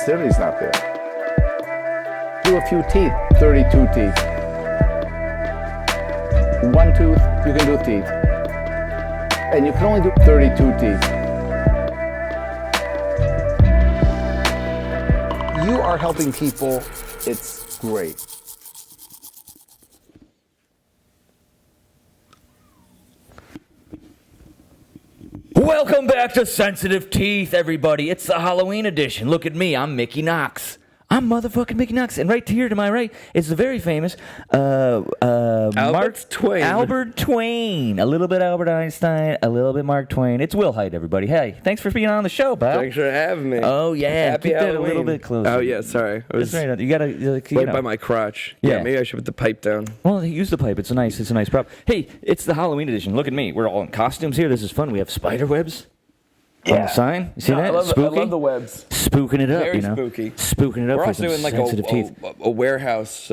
Sensitivity's not there. Do a few teeth, 32 teeth. One tooth, you can do teeth. And you can only do 32 teeth. You are helping people, it's great. Welcome back to Sensitive Teeth, everybody. It's the Halloween edition. Look at me. I'm Mickey Knox. I'm motherfucking Mickey Knox. And right here to my right is the very famous Twain. Albert Twain. A little bit Albert Einstein, a little bit Mark Twain. It's Will Hite, everybody. Hey, thanks for being on the show, pal. Thanks for having me. Oh, yeah. Happy Keep Halloween. that a little bit closer. Oh, yeah, sorry. I was right, you got to, right by my crotch. Yeah, maybe I should put the pipe down. Well, use the pipe. It's a nice prop. Hey, it's the Halloween edition. Look at me. We're all in costumes here. This is fun. We have spider webs. On the sign, you see that? I love Spooky? the webs. Spooking it up, Very you know. spooky. Spooking it up. We're for also some in like sensitive teeth. a warehouse,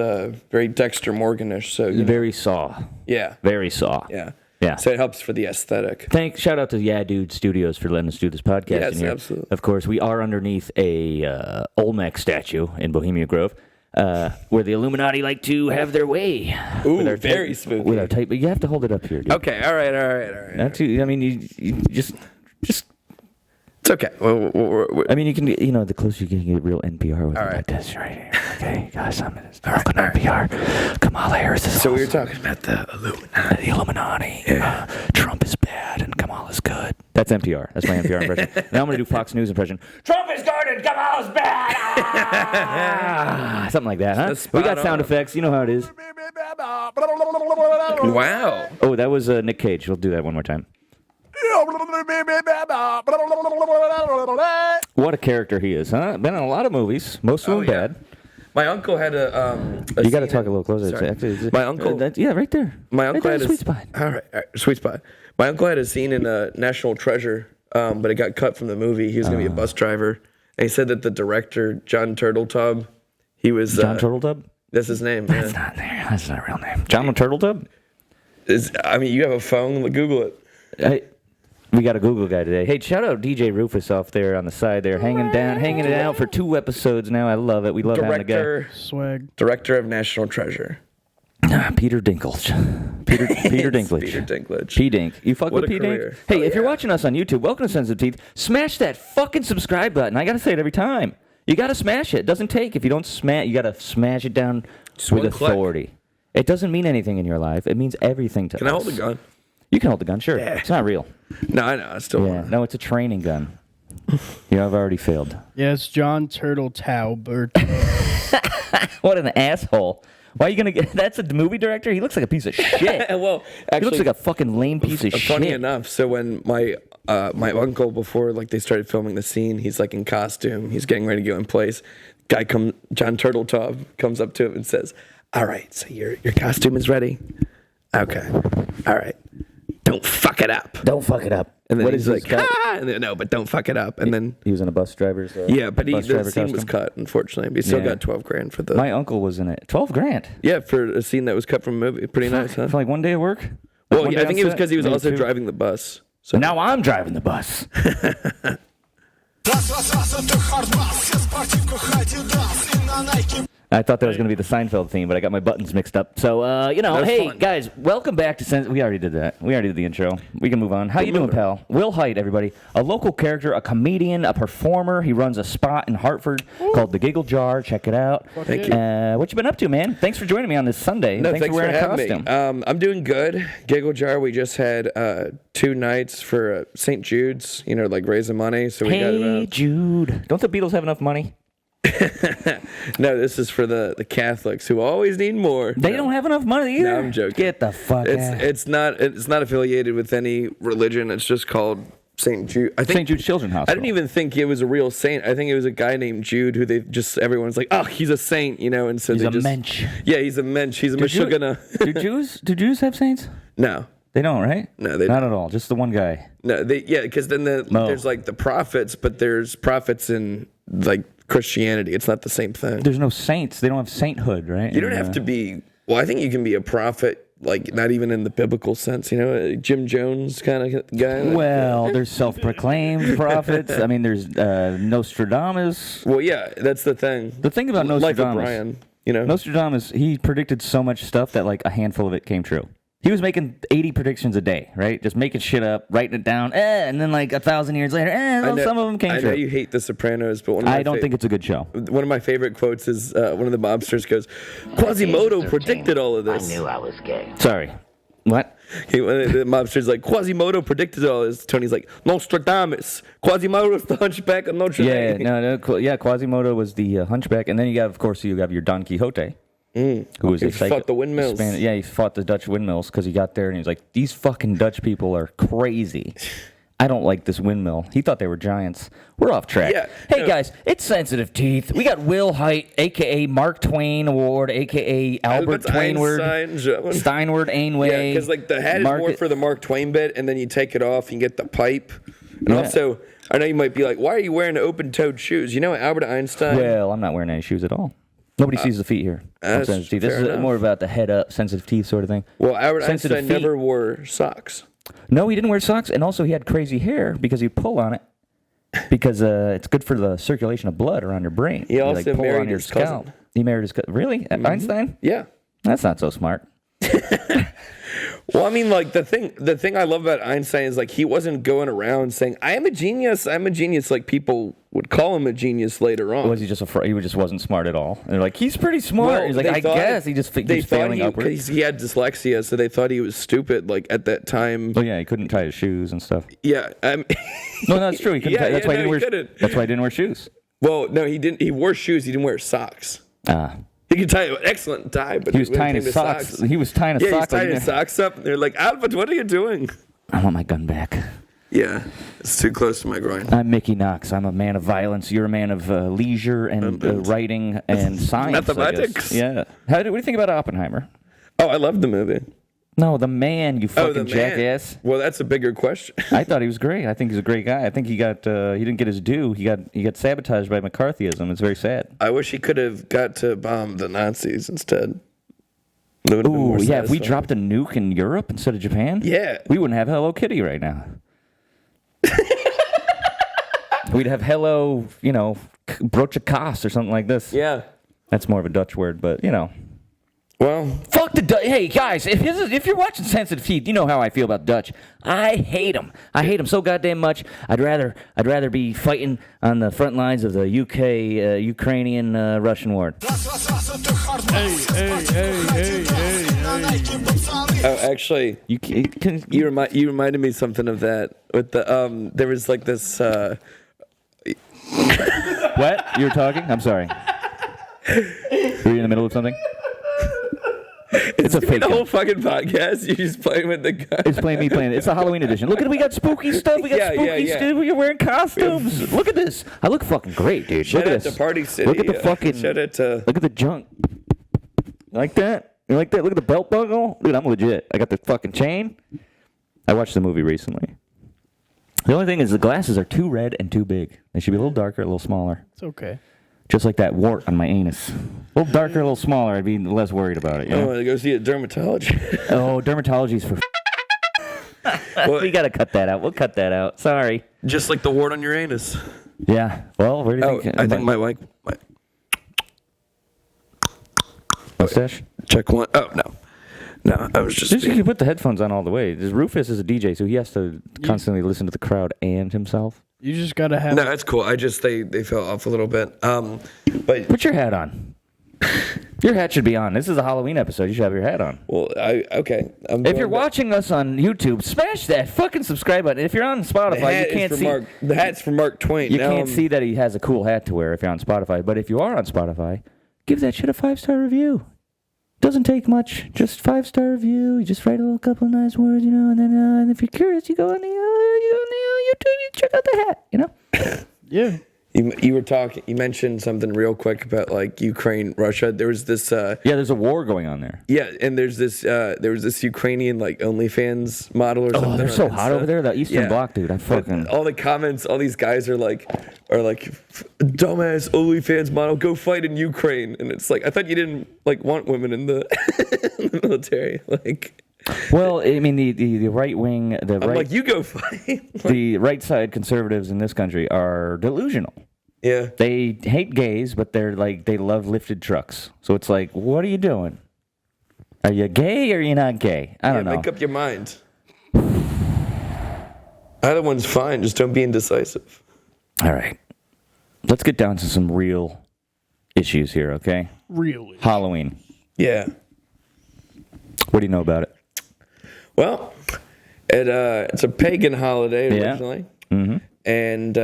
very Dexter Morganish. So Very Saw. Yeah. Very Saw. Yeah. Yeah. So it helps for the aesthetic. Shout out to Yeah Dude Studios for letting us do this podcast. Yes, in here. absolutely. Of course, we are underneath a Olmec statue in Bohemia Grove, where the Illuminati like to have their way. Ooh, very spooky. With our type, but you have to hold it up here, dude. Okay, all right. Not too. I mean, you just. It's okay. I mean, you can, the closer you get real NPR with All right. like this right here. Okay, guys, I'm fucking NPR. Kamala Harris is So we were awesome. talking about the Illuminati. The Illuminati. Yeah. Trump is bad and Kamala's good. That's NPR. That's my NPR impression. Now I'm going to do Fox News impression. Trump is good and Kamala's bad. Ah! Something like that, huh? We got sound effects. You know how it is. Wow. Oh, that was Nick Cage. We'll do that one more time. What a character he is, huh? Been in a lot of movies. Most of them bad. My uncle had a You got to scene talk a little closer. Sorry. Actually, My uncle- yeah, right there. My uncle right had there, a sweet spot. All right, sweet spot. My uncle had a scene in National Treasure, but it got cut from the movie. He was going to be a bus driver, and he said that the director John Turtletub, he was John Turtletub? That's his name. That's not there. That's not a real name. John Turtletub? I mean, you have a phone. Google it. Hey, we got a Google guy today. Hey, shout out DJ Rufus off there on the side there, hanging it out for 2 episodes now. I love it. We love having the guy. Swag. Director of National Treasure. Peter Dinklage. Peter Dinklage. Peter Dinklage. P-Dink. You fuck What with a P-Dink? career. Hey, Oh, if you're yeah. watching us on YouTube, welcome to Sensitive Teeth. Smash that fucking subscribe button. I got to say it every time. You got to smash it. It doesn't take. If you don't smash, you got to smash it down with one click. authority. It doesn't mean anything in your life. It means everything to us. Can I hold a gun? You can hold the gun, sure. Yeah. It's not real. No, I know. I still Yeah. want to. No, it's a training gun. I've already failed. Yes, John Turtletaub. What an asshole. Why are you going to get... That's a movie director? He looks like a piece of shit. Well, He actually, looks like a fucking lame piece of funny shit. enough, so when my uncle, before like they started filming the scene, he's like in costume, he's getting ready to go in place. John Turtletub comes up to him and says, "All right, so your costume is ready. Okay, all right, don't fuck it up." Don't fuck it up. And then What he's is like, this guy? and then, "No, but don't fuck it up." And then He was in a bus driver's... yeah, but bus the driver scene was costume? cut, unfortunately. But he still Yeah. got $12,000 for the My uncle was in it. 12 grand. yeah for a scene that was cut from a movie. Pretty nice, huh? For like one day of work? Well, One yeah, day I think on it was set? because he was Maybe also 2? driving the bus. So Now I'm driving the bus. I thought that was going to be the Seinfeld theme, but I got my buttons mixed up. So, was hey, fun. guys, welcome back to We already did that. We already did the intro. We can move on. How you doing, pal? Will Hite, everybody. A local character, a comedian, a performer. He runs a spot in Hartford called The Giggle Jar. Check it out. Thank you. What you been up to, man? Thanks for joining me on this Sunday. No, thanks for wearing a having costume. me. I'm doing good. Giggle Jar, we just had 2 nights for St. Jude's, like raising money. So we got Hey, about... Jude. Don't the Beatles have enough money? No, this is for the Catholics who always need more. They don't have enough money either. No, I'm joking. Get the fuck out. It's not affiliated with any religion. It's just called St. Jude. I think St. Jude's Children's Hospital. I didn't even think it was a real saint. I think it was a guy named Jude who everyone's like, oh, he's a saint, and so He's they a just mensch. Yeah, he's a mensch. He's a mashugana. Do Jews have saints? No. They don't, right? No, they not don't. at all. Just the one guy. No, because then there's like the prophets, but there's prophets in like Christianity. It's not the same thing. There's no saints. They don't have sainthood, right? You don't have to be. Well, I think you can be a prophet like not even in the biblical sense, you know, Jim Jones kind of guy. Well, there's self-proclaimed prophets. I mean, there's Nostradamus. Well, yeah, that's the thing. The thing about Life of Nostradamus, Brian, you know, Nostradamus, he predicted so much stuff that like a handful of it came true. He was making 80 predictions a day, right? Just making shit up, writing it down, and then like 1,000 years later, well, some of them came true. I know you hate The Sopranos, but I don't think it's a good show. One of my favorite quotes is one of the mobsters goes, Quasimodo predicted all of this. I knew I was gay. Sorry. What? The mobster's like, Quasimodo predicted all this. Tony's like, Nostradamus. Quasimodo's the hunchback of Notre Dame. Quasimodo was the hunchback. And then you have your Don Quixote. Who was He fought the windmills. He fought the Dutch windmills because he got there and he was like, these fucking Dutch people are crazy. I don't like this windmill. He thought they were giants. We're off track. Yeah, hey, guys, it's Sensitive Teeth. We got Will Hite, a.k.a. Mark Twain Award, a.k.a. Albert Twainward, Steinward, Ainway. Yeah, because like the hat is more for the Mark Twain bit, and then you take it off, you get the pipe. And also, I know you might be like, why are you wearing open-toed shoes? You know Albert Einstein? Well, I'm not wearing any shoes at all. Nobody sees the feet here. Sensitive Teeth. This is more about the head up, sensitive teeth sort of thing. Well, Albert Einstein never wore socks. No, he didn't wear socks, and also he had crazy hair because he'd pull on it because it's good for the circulation of blood around your brain. He also married his cousin. He married his cousin. Really? Einstein? Yeah. That's not so smart. Well, I mean, like the thing I love about Einstein is like he wasn't going around saying I am a genius. I'm a genius. Like people would call him a genius later on. Was he just he just wasn't smart at all? And they're like, he's pretty smart. He's like, I guess he just keeps failing upwards. He had dyslexia, so they thought he was stupid. Like at that time. Oh yeah, he couldn't tie his shoes and stuff. Yeah. No, that's true. He couldn't. That's why he didn't wear shoes. Well, no, he didn't. He wore shoes. He didn't wear socks. He could tie an excellent tie, but he was tying his socks. He was tying his socks. Yeah, he was tying his socks up. And they're like, Albert, what are you doing? I want my gun back. Yeah, it's too close to my groin. I'm Mickey Knox. I'm a man of violence. You're a man of leisure and writing and science. Mathematics. Yeah. What do you think about Oppenheimer? Oh, I love the movie. No, the man, you fucking jackass. Well, that's a bigger question. I thought he was great. I think he's a great guy. I think he didn't get his due. He got sabotaged by McCarthyism. It's very sad. I wish he could have got to bomb the Nazis instead. Ooh, yeah, if we dropped a nuke in Europe instead of Japan, we wouldn't have Hello Kitty right now. We'd have Hello, Brochakos or something like this. Yeah. That's more of a Dutch word, but, Well, fuck the Dutch. Hey, guys, if you're watching Sensitive Teeth, you know how I feel about Dutch. I hate them. I hate them so goddamn much. I'd rather be fighting on the front lines of the Ukrainian Russian war. Oh, actually, you reminded me something of that with the there was like this. What? You were talking? I'm sorry. Were you in the middle of something? It's a fake. The whole fucking podcast, you're just playing with the gun. It's playing me playing. It's a Halloween edition. Look at it. We got spooky stuff. We got spooky stuff. We're wearing costumes. Look at this. I look fucking great, dude. Shout look out at this. to Party City. Look at the fucking. Shout out to. Look at the junk. You like that? You like that? Look at the belt buckle. Dude, I'm legit. I got the fucking chain. I watched the movie recently. The only thing is the glasses are too red and too big. They should be a little darker, a little smaller. It's okay. Just like that wart on my anus. A little darker, a little smaller. I'd be less worried about it. I want to go see a dermatologist. Oh, dermatology's for. We got to cut that out. We'll cut that out. Sorry. Just like the wart on your anus. Yeah. Well, where do you think? I think my mustache? Check one. Oh, no. No, I was just. You can put the headphones on all the way. Rufus is a DJ, so he has to constantly listen to the crowd and himself. You just gotta have. No, that's cool. They fell off a little bit. But put your hat on. Your hat should be on. This is a Halloween episode. You should have your hat on. Well, okay. If you're watching us on YouTube, smash that fucking subscribe button. If you're on Spotify, you can't see. The hat's for Mark Twain. You can't see that he has a cool hat to wear if you're on Spotify. But if you are on Spotify, give that shit a 5-star review. Doesn't take much. Just 5-star review. You just write a little couple of nice words, and then and if you're curious, you go on the YouTube, you check out the hat, Yeah. You were talking. You mentioned something real quick about like Ukraine, Russia. There was this. there's a war going on there. Yeah, and there's this. There was this Ukrainian like OnlyFans model or something. Oh, they're so hot over there. The Eastern Bloc, dude. I fucking. All the comments. All these guys are like, dumbass OnlyFans model. Go fight in Ukraine. And it's like, I thought you didn't like want women in the, in the military. Like. Well, I mean, the right wing, I'm like, you go fight. The right side conservatives in this country are delusional. Yeah. They hate gays, but they're like, they love lifted trucks. So it's like, what are you doing? Are you gay or are you not gay? I don't know. Make up your mind. Either one's fine. Just don't be indecisive. All right. Let's get down to some real issues here, okay? Really? Halloween. Yeah. What do you know about it? Well, it's a pagan holiday originally. Yeah. Mm-hmm. And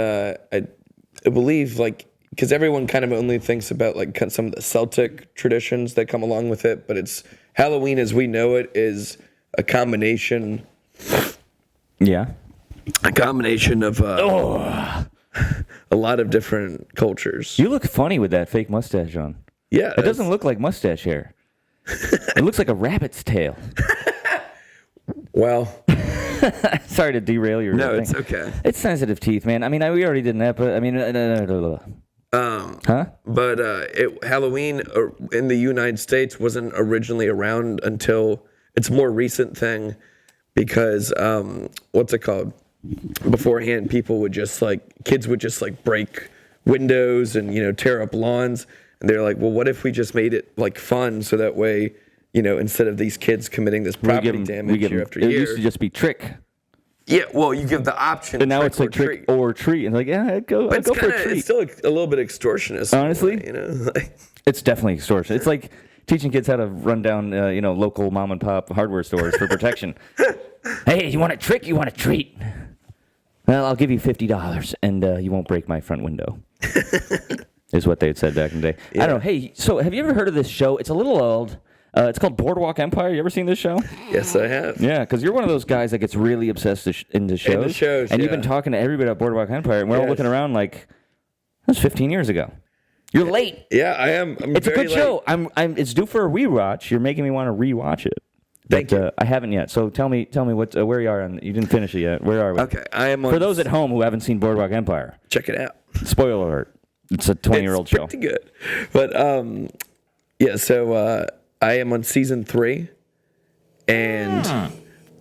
I believe, like, because everyone kind of only thinks about, like, some of the Celtic traditions that come along with it, but it's Halloween as we know it is a combination. Yeah. A combination of a lot of different cultures. You look funny with that fake mustache on. Yeah. It doesn't look like mustache hair. It looks like a rabbit's tail. Well. Sorry to derail your No, thing. it's okay. It's sensitive teeth, man. I mean, we already did that, but I mean, huh? But Halloween in the United States wasn't originally around until it's a more recent thing because what's it called? Beforehand, people would just kids would just break windows and tear up lawns, and they're like, well, what if we just made it fun so that way. Instead of these kids committing this property damage year after year. It used to just be trick. Yeah, well, you give the option. And now it's like trick or treat. And I'd go for a treat. It's still a little bit extortionist. Honestly? Way, It's definitely extortion. It's like teaching kids how to run down, local mom and pop hardware stores for protection. Hey, you want a trick? You want a treat? Well, I'll give you $50 and you won't break my front window. Is what they had said back in the day. Yeah. I don't know. Hey, so have you ever heard of this show? It's a little old. It's called Boardwalk Empire. You ever seen this show? Yes, I have. Yeah, because you're one of those guys that gets really obsessed into shows. And you've been talking to everybody about Boardwalk Empire, and we're all looking around like, that was 15 years ago. You're late. Yeah, I am. It's a good show. It's due for a rewatch. You're making me want to rewatch it. Thank you. I haven't yet. So tell me what where you are on. You didn't finish it yet. Where are we? Okay, I am. For those at home who haven't seen Boardwalk Empire, check it out. Spoiler alert. It's a 20-year-old show. It's pretty good. But so I am on season 3, and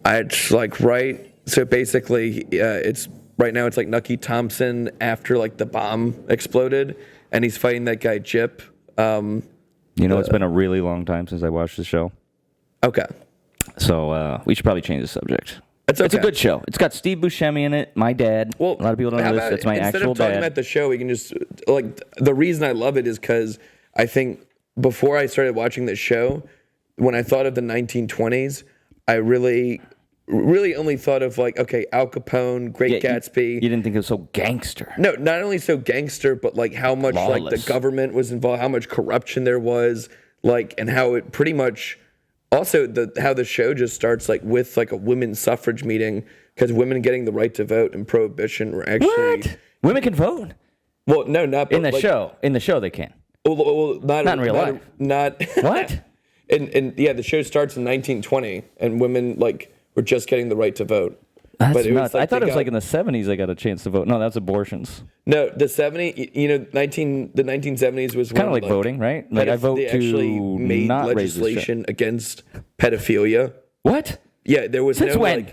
it's right. So basically, it's right now. It's Nucky Thompson after the bomb exploded, and he's fighting that guy Jip. It's been a really long time since I watched the show. Okay. So we should probably change the subject. It's okay. It's a good show. It's got Steve Buscemi in it. My dad. Well, a lot of people don't know this. It's my actual dad. Instead of talking about the show, we can just the reason I love it is because I think before I started watching this show, when I thought of the 1920s, I really only thought of okay, Al Capone, Great Gatsby. You didn't think it was so gangster. No, not only so gangster, but how much lawless. The government was involved, how much corruption there was, and how it pretty much. Also, how the show just starts with a women's suffrage meeting because women getting the right to vote and prohibition were actually What? Women can vote. Well, no, not in the show. In the show, they can. Well, not in real life. Not what? And the show starts in 1920, and women were just getting the right to vote. That's nuts. I thought it was in the 70s they got a chance to vote. No, that's abortions. No, the 1970s was kind of like voting, right? I vote they actually to made not legislation against pedophilia. What? Yeah, there was Since when?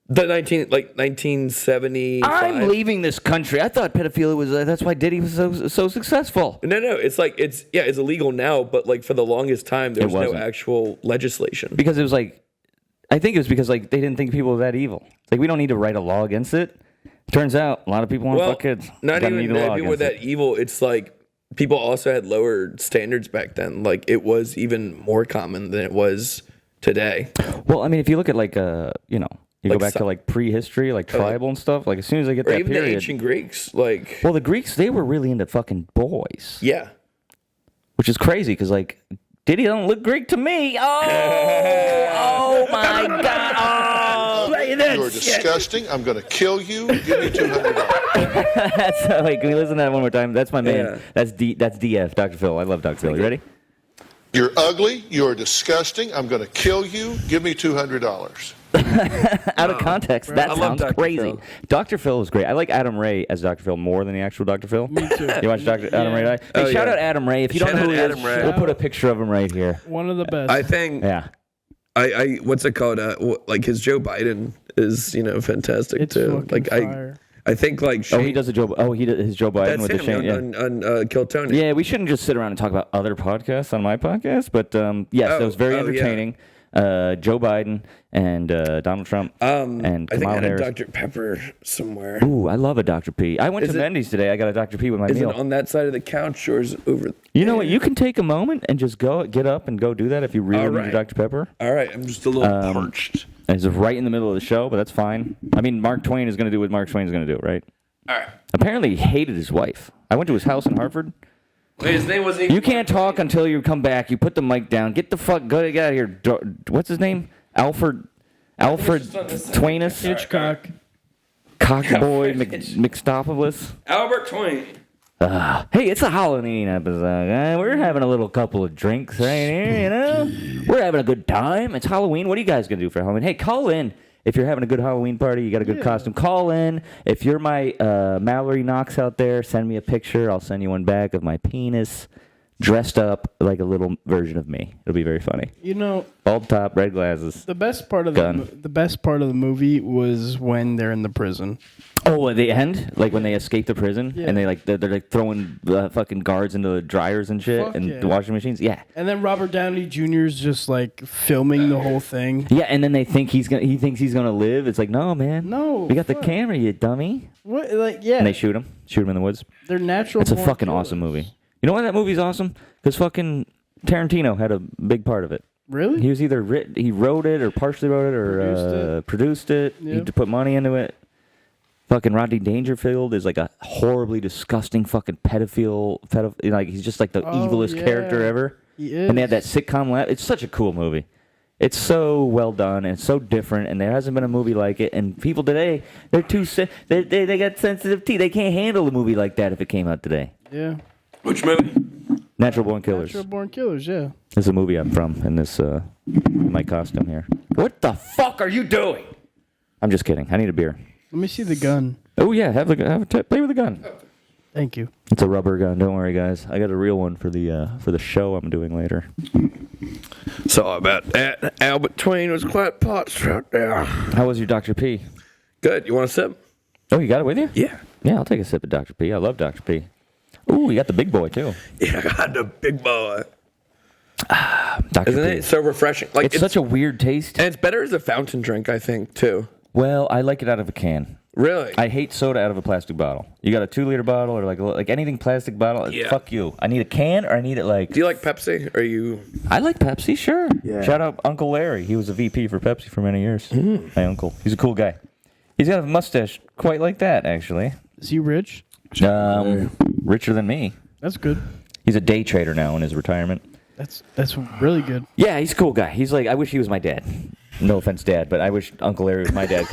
The 1970. I'm leaving this country. I thought pedophilia was that's why Diddy was so successful. No, it's it's illegal now, but for the longest time there was no actual legislation. Because it was I think it was because they didn't think people were that evil. We don't need to write a law against it. Turns out a lot of people want to fuck kids. Not even that people were that evil. It's people also had lower standards back then. It was even more common than it was today. Well, I mean, if you look at you go back to prehistory, tribal and stuff. As soon as I get that even period, the ancient Greeks, well, the Greeks, they were really into fucking boys. Yeah, which is crazy because Diddy don't look great to me. Oh my God. Oh, play that You're shit. disgusting. I'm going to kill you. Give me $200. That's, wait, can we listen to that one more time? That's my man. Yeah. That's DF, Dr. Phil. I love Dr. Phil. You ready? You're ugly. You're disgusting. I'm going to kill you. Give me $200. Out of context, that I love sounds Dr. crazy. Phil. Dr. Phil is great. I like Adam Ray as Dr. Phil more than the actual Dr. Phil. Me too. You watch Adam Ray? Hey, Oh, shout yeah. out Adam Ray. If you don't Shout know who out he is, Adam Ray. we'll put a picture of him right here. One of the best. I think Yeah. I what's it called? Like his Joe Biden is fantastic it's too. fucking Like fire. I think like Oh, Shane, he does a Joe. Oh, he does his Joe Biden that's with the Shane. Yeah. on Kill Tony. Yeah, we shouldn't just sit around and talk about other podcasts on my podcast, but yes, it was very yeah. entertaining. Joe Biden and Donald Trump and I think I Kamala had a Harris. Dr. Pepper somewhere. Ooh, I love a Dr. P. I went Is to it- Mendy's today. I got a Dr. P with my Is meal. it on that side of the couch or is it over? You know what? You can take a moment and just get up and go do that if you really All need right. your Dr. Pepper. All right, I'm just a little parched. It's right in the middle of the show, but that's fine. I mean, Mark Twain is going to do what Mark Twain's going to do, right? All right. Apparently, he hated his wife. I went to his house in Hartford. Wait, his name wasn't even You can't talk until you come back. You put the mic down. Get out of here. What's his name? Alfred Twainus? Hitchcock. Cockboy McStopoulos. Albert Twain. Hey, it's a Halloween episode. We're having a little couple of drinks right here, you know? We're having a good time. It's Halloween. What are you guys going to do for Halloween? Hey, call in. If you're having a good Halloween party, you got a good costume, call in. If you're my Mallory Knox out there, send me a picture. I'll send you one back of my penis dressed up like a little version of me. It'll be very funny. You know, Bald top, red glasses. the best part of Gun. the best part of the movie was when they're in the prison. Oh, at the end, like when they escape the prison Yeah. and they're like throwing fucking guards into the dryers and shit Fuck and yeah. the washing machines. Yeah, And then Robert Downey Jr. is just like filming the whole thing. yeah. And then he thinks he's gonna live. It's like, no, man. No, we got the fuck. camera, you dummy. What? Like, yeah, And they shoot him in the woods. they're natural. It's a born fucking killers. awesome movie. You know why that movie's awesome? Because fucking Tarantino had a big part of it. Really? He was either he wrote it or partially wrote it or produced it. He Yeah. put money into it. Fucking Rodney Dangerfield is like a horribly disgusting fucking pedophile. Like he's just like the Oh, evilest yeah. character ever. He is. And they had that sitcom laugh. It's such a cool movie. It's so well done and so different, and there hasn't been a movie like it. And people today, they're too they got sensitive teeth. They can't handle a movie like that if it came out today. Yeah. Which movie? Natural Born Killers. Natural born killers. Yeah. This is a movie I'm from in this my costume here. What the fuck are you doing? I'm just kidding. I need a beer. Let me see the gun. Oh yeah, play with the gun. Thank you. It's a rubber gun. Don't worry, guys. I got a real one for the show I'm doing later. So about that, Albert Twain was quite parched out there. How was your Dr. P? Good. You want a sip? Oh, you got it with you? Yeah. Yeah, I'll take a sip of Dr. P. I love Dr. P. Ooh, you got the big boy too. Yeah, I got the big boy. Dr. Isn't P. it so refreshing? Like It's such a weird taste. and it's better as a fountain drink, I think, too. Well, I like it out of a can. Really? I hate soda out of a plastic bottle. You got a 2-liter bottle or like anything plastic bottle? Yeah. Fuck you. I need a can or I need it like. Do you like Pepsi? Or you? I like Pepsi, sure. Yeah. Shout out Uncle Larry. He was a VP for Pepsi for many years. My uncle. He's a cool guy. He's got a mustache quite like that, actually. Is he rich? Richer than me. That's good. He's a day trader now in his retirement. That's really good. Yeah, he's a cool guy. He's like, I wish he was my dad. No offense, Dad, but I wish Uncle Larry was my dad.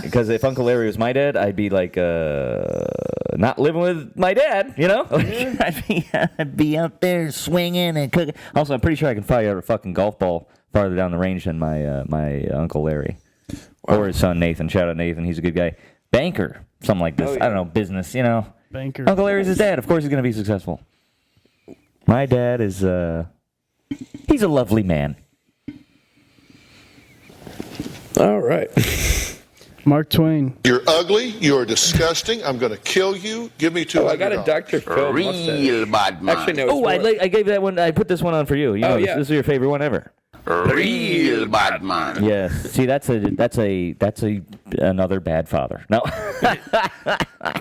Because if Uncle Larry was my dad, I'd be like not living with my dad. You know, I'd be out there swinging and cooking. Also, I'm pretty sure I can fire a fucking golf ball farther down the range than my Uncle Larry or his son Nathan. Shout out Nathan, he's a good guy. Banker, something like this. Oh, yeah. I don't know, business. You know, Banker. Uncle Larry's his dad. Of course, he's gonna be successful. My dad is he's a lovely man. All right. Mark Twain. You're ugly. You're disgusting. I'm going to kill you. Give me $200. Oh, I got a Dr. Phil Real bad man. Actually, no. it's Oh, more- I gave that one. I put this one on for you. You know, yeah. this is your favorite one ever. Real bad man. Yes. See, that's another bad father. No,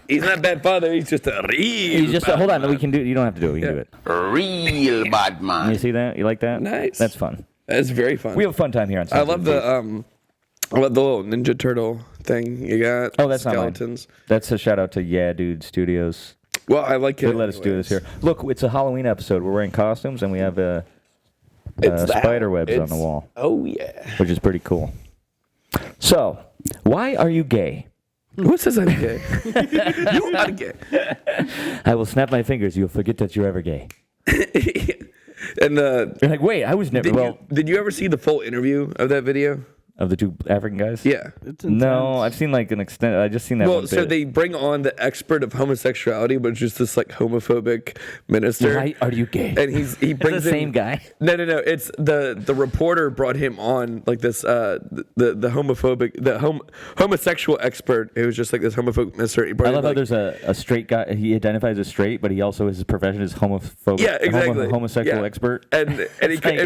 He's not a bad father. He's just a real. he's just bad hold on. man. We can do. You don't have to do it. We can do it. Real bad You man. see that? You like that? Nice. That's fun. That's very fun. We have a fun time here on. I love the Sensitive I love the little Ninja Turtle thing you got. Oh, that's not mine. skeletons. That's a shout out to Yeah Dude Studios. Well, I like it. They let us do this here. Look, it's a Halloween episode. We're wearing costumes and we have spider webs on the wall. Oh yeah. Which is pretty cool. So, why are you gay? Who says I'm gay? You are gay. I will snap my fingers. You'll forget that you're ever gay. And You're like, wait, I was never. did you ever see the full interview of that video? Of the two African guys? Yeah. No, I've seen like an extent. I just seen that. Well, one so bit. they bring on the expert of homosexuality, but it's just this like homophobic minister. Why are you gay? And he brings the in, same guy. No. It's the reporter brought him on like this the homosexual expert. It was just like this homophobic minister. He brought I love him, how there's a straight guy. He identifies as straight, but he also his profession is homophobic. Yeah, exactly. Homosexual Yeah. expert. And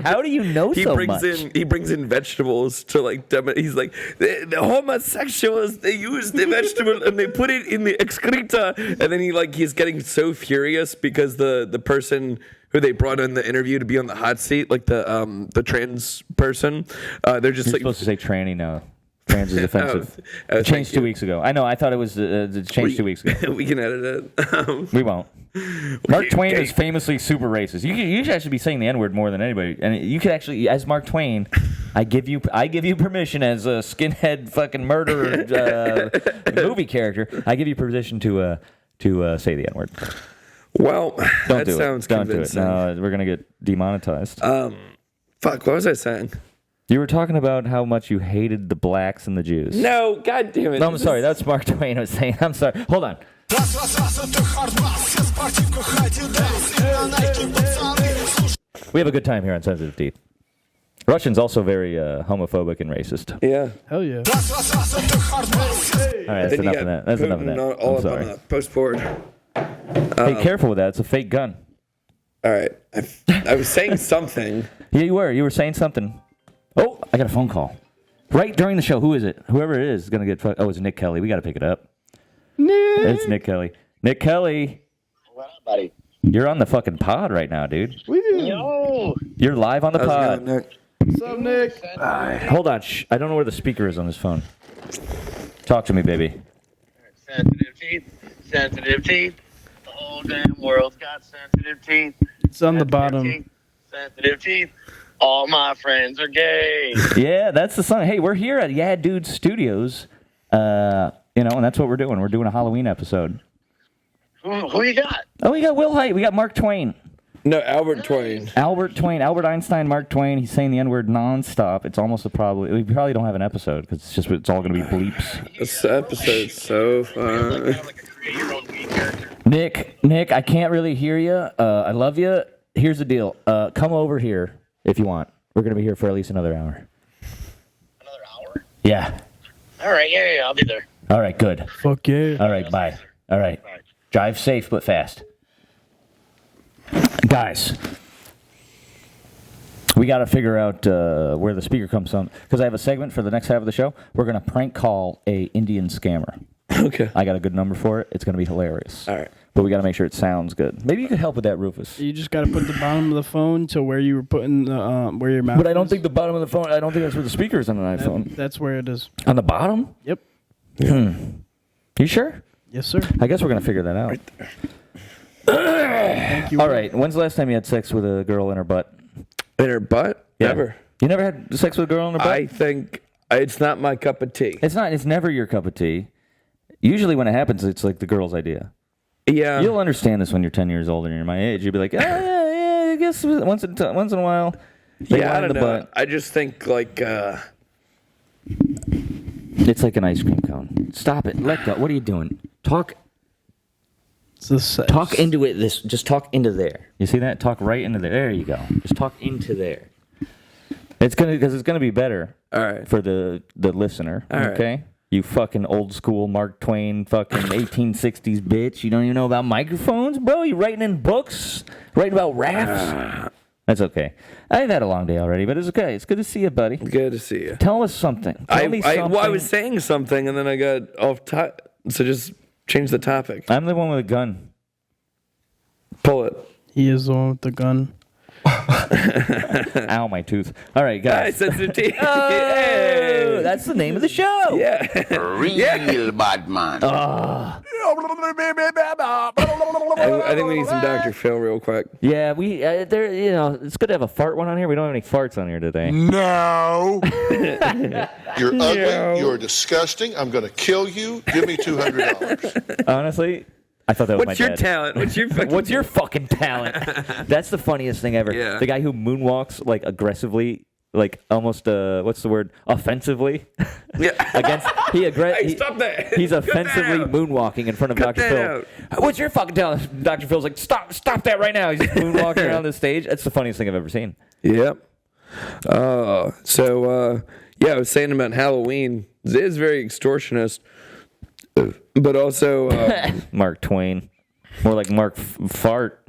How do you know he so brings much? He brings in vegetables to like he's like the homosexuals, they use the vegetable and they put it in the excreta, and then he's getting so furious because the person who they brought in the interview to be on the hot seat, like the trans person, they're just You're like supposed to say tranny now. Trans is offensive. It changed 2 weeks ago. I know. I thought it was changed 2 weeks ago. We can edit it. We won't. Mark Twain is famously super racist. You should actually be saying the N-word more than anybody. And you could actually, as Mark Twain, I give you permission as a skinhead fucking murderer movie character. I give you permission to say the N-word. Well, Don't that do sounds it. Don't do it. convincing. No, we're gonna get demonetized. Fuck, what was I saying? You were talking about how much you hated the blacks and the Jews. No, god damn it. No, I'm sorry. That's Mark Twain was saying. I'm sorry. Hold on. We have a good time here on Sensitive Teeth. Russian's also very homophobic and racist. Yeah. Hell yeah. All right, that's enough of that. That's enough of that. All I'm up sorry. on the post board. Hey, careful with that. It's a fake gun. All right. I was saying something. Yeah, you were. You were saying something. Oh, I got a phone call. Right during the show. Who is it? Whoever it is going to get... Oh, it's Nick Kelly. We got to pick it up. It's Nick Kelly. Nick Kelly. What up, buddy? You're on the fucking pod right now, dude. Yo! You're live on the pod. What's up, Nick? Hold on. Shh. I don't know where the speaker is on this phone. Talk to me, baby. Sensitive teeth. Sensitive teeth. The whole damn world's got sensitive teeth. It's on the Sensitive bottom. teeth. Sensitive teeth. All my friends are gay. Yeah, that's the song. Hey, we're here at Yeah Dude Studios. And that's what we're doing. We're doing a Halloween episode. Who you got? Oh, we got Will Hite. We got Mark Twain. No, Albert Twain. Albert Twain. Albert Einstein, Mark Twain. He's saying the N-word nonstop. It's almost a problem. We probably don't have an episode because it's all going to be bleeps. This episode's so fun. Like a create your own weed character. Nick, I can't really hear you. I love you. Here's the deal. Come over here if you want. We're going to be here for at least another hour. Another hour? Yeah. All right, yeah, I'll be there. All right, good. Fuck yeah. All right, bye. All right. Drive safe but fast. Guys, we got to figure out where the speaker comes from. Because I have a segment for the next half of the show. We're going to prank call a Indian scammer. Okay. I got a good number for it. It's going to be hilarious. All right. But we got to make sure it sounds good. Maybe you could help with that, Rufus. You just got to put the bottom of the phone to where you were putting the where your mouth. But I don't is. think the bottom of the phone, I don't think that's where the speaker is on an iPhone. That's where it is. On the bottom? Yep. You sure? Yes, sir. I guess we're going to figure that out. Thank you. All right. When's the last time you had sex with a girl in her butt? In her butt? Yeah. Never. You never had sex with a girl in her butt? I think it's not my cup of tea. It's not. It's never your cup of tea. Usually when it happens, it's like the girl's idea. Yeah. You'll understand this when you're 10 years old and you're my age. You'll be like, yeah, I guess once in a while. They I line don't the know. butt. I just think like It's like an ice cream cone. Stop it. Let go. What are you doing? Talk It's the sex. Talk into it. Just talk into there. You see that? Talk right into there. There you go. Just talk into there. It's gonna be better. All right. For the listener. All right. Okay. You fucking old school Mark Twain fucking 1860s bitch. You don't even know about microphones, bro. You writing in books, writing about raps. That's okay. I've had a long day already, but it's okay. It's good to see you, buddy. Good to see you. Tell us something. Tell me something. Well, I was saying something and then I got off top. So just change the topic. I'm the one with a gun. Pull it. He is the one with the gun. Ow, my tooth. All right, guys. Sensitive teeth. Oh, that's the name of the show. Real bad man. I I think we need some Dr. Phil real quick. Yeah, we there. You know, it's good to have a fart one on here. We don't have any farts on here today. No. You're ugly. You're disgusting. I'm going to kill you. Give me $200. Honestly, I thought that was What's my your dad. talent? What's your fucking talent? That's the funniest thing ever. Yeah. The guy who moonwalks like aggressively, like almost what's the word? Offensively. Yeah. Against Hey, stop that. He's Cut that offensively out. moonwalking in front of Cut Dr. that Phil. What's your fucking talent? Dr. Phil's like, stop that right now. He's just moonwalking around the stage. That's the funniest thing I've ever seen. Yep. Yeah, I was saying about Halloween. It is very extortionist, but also Mark Twain. More like Mark Fart.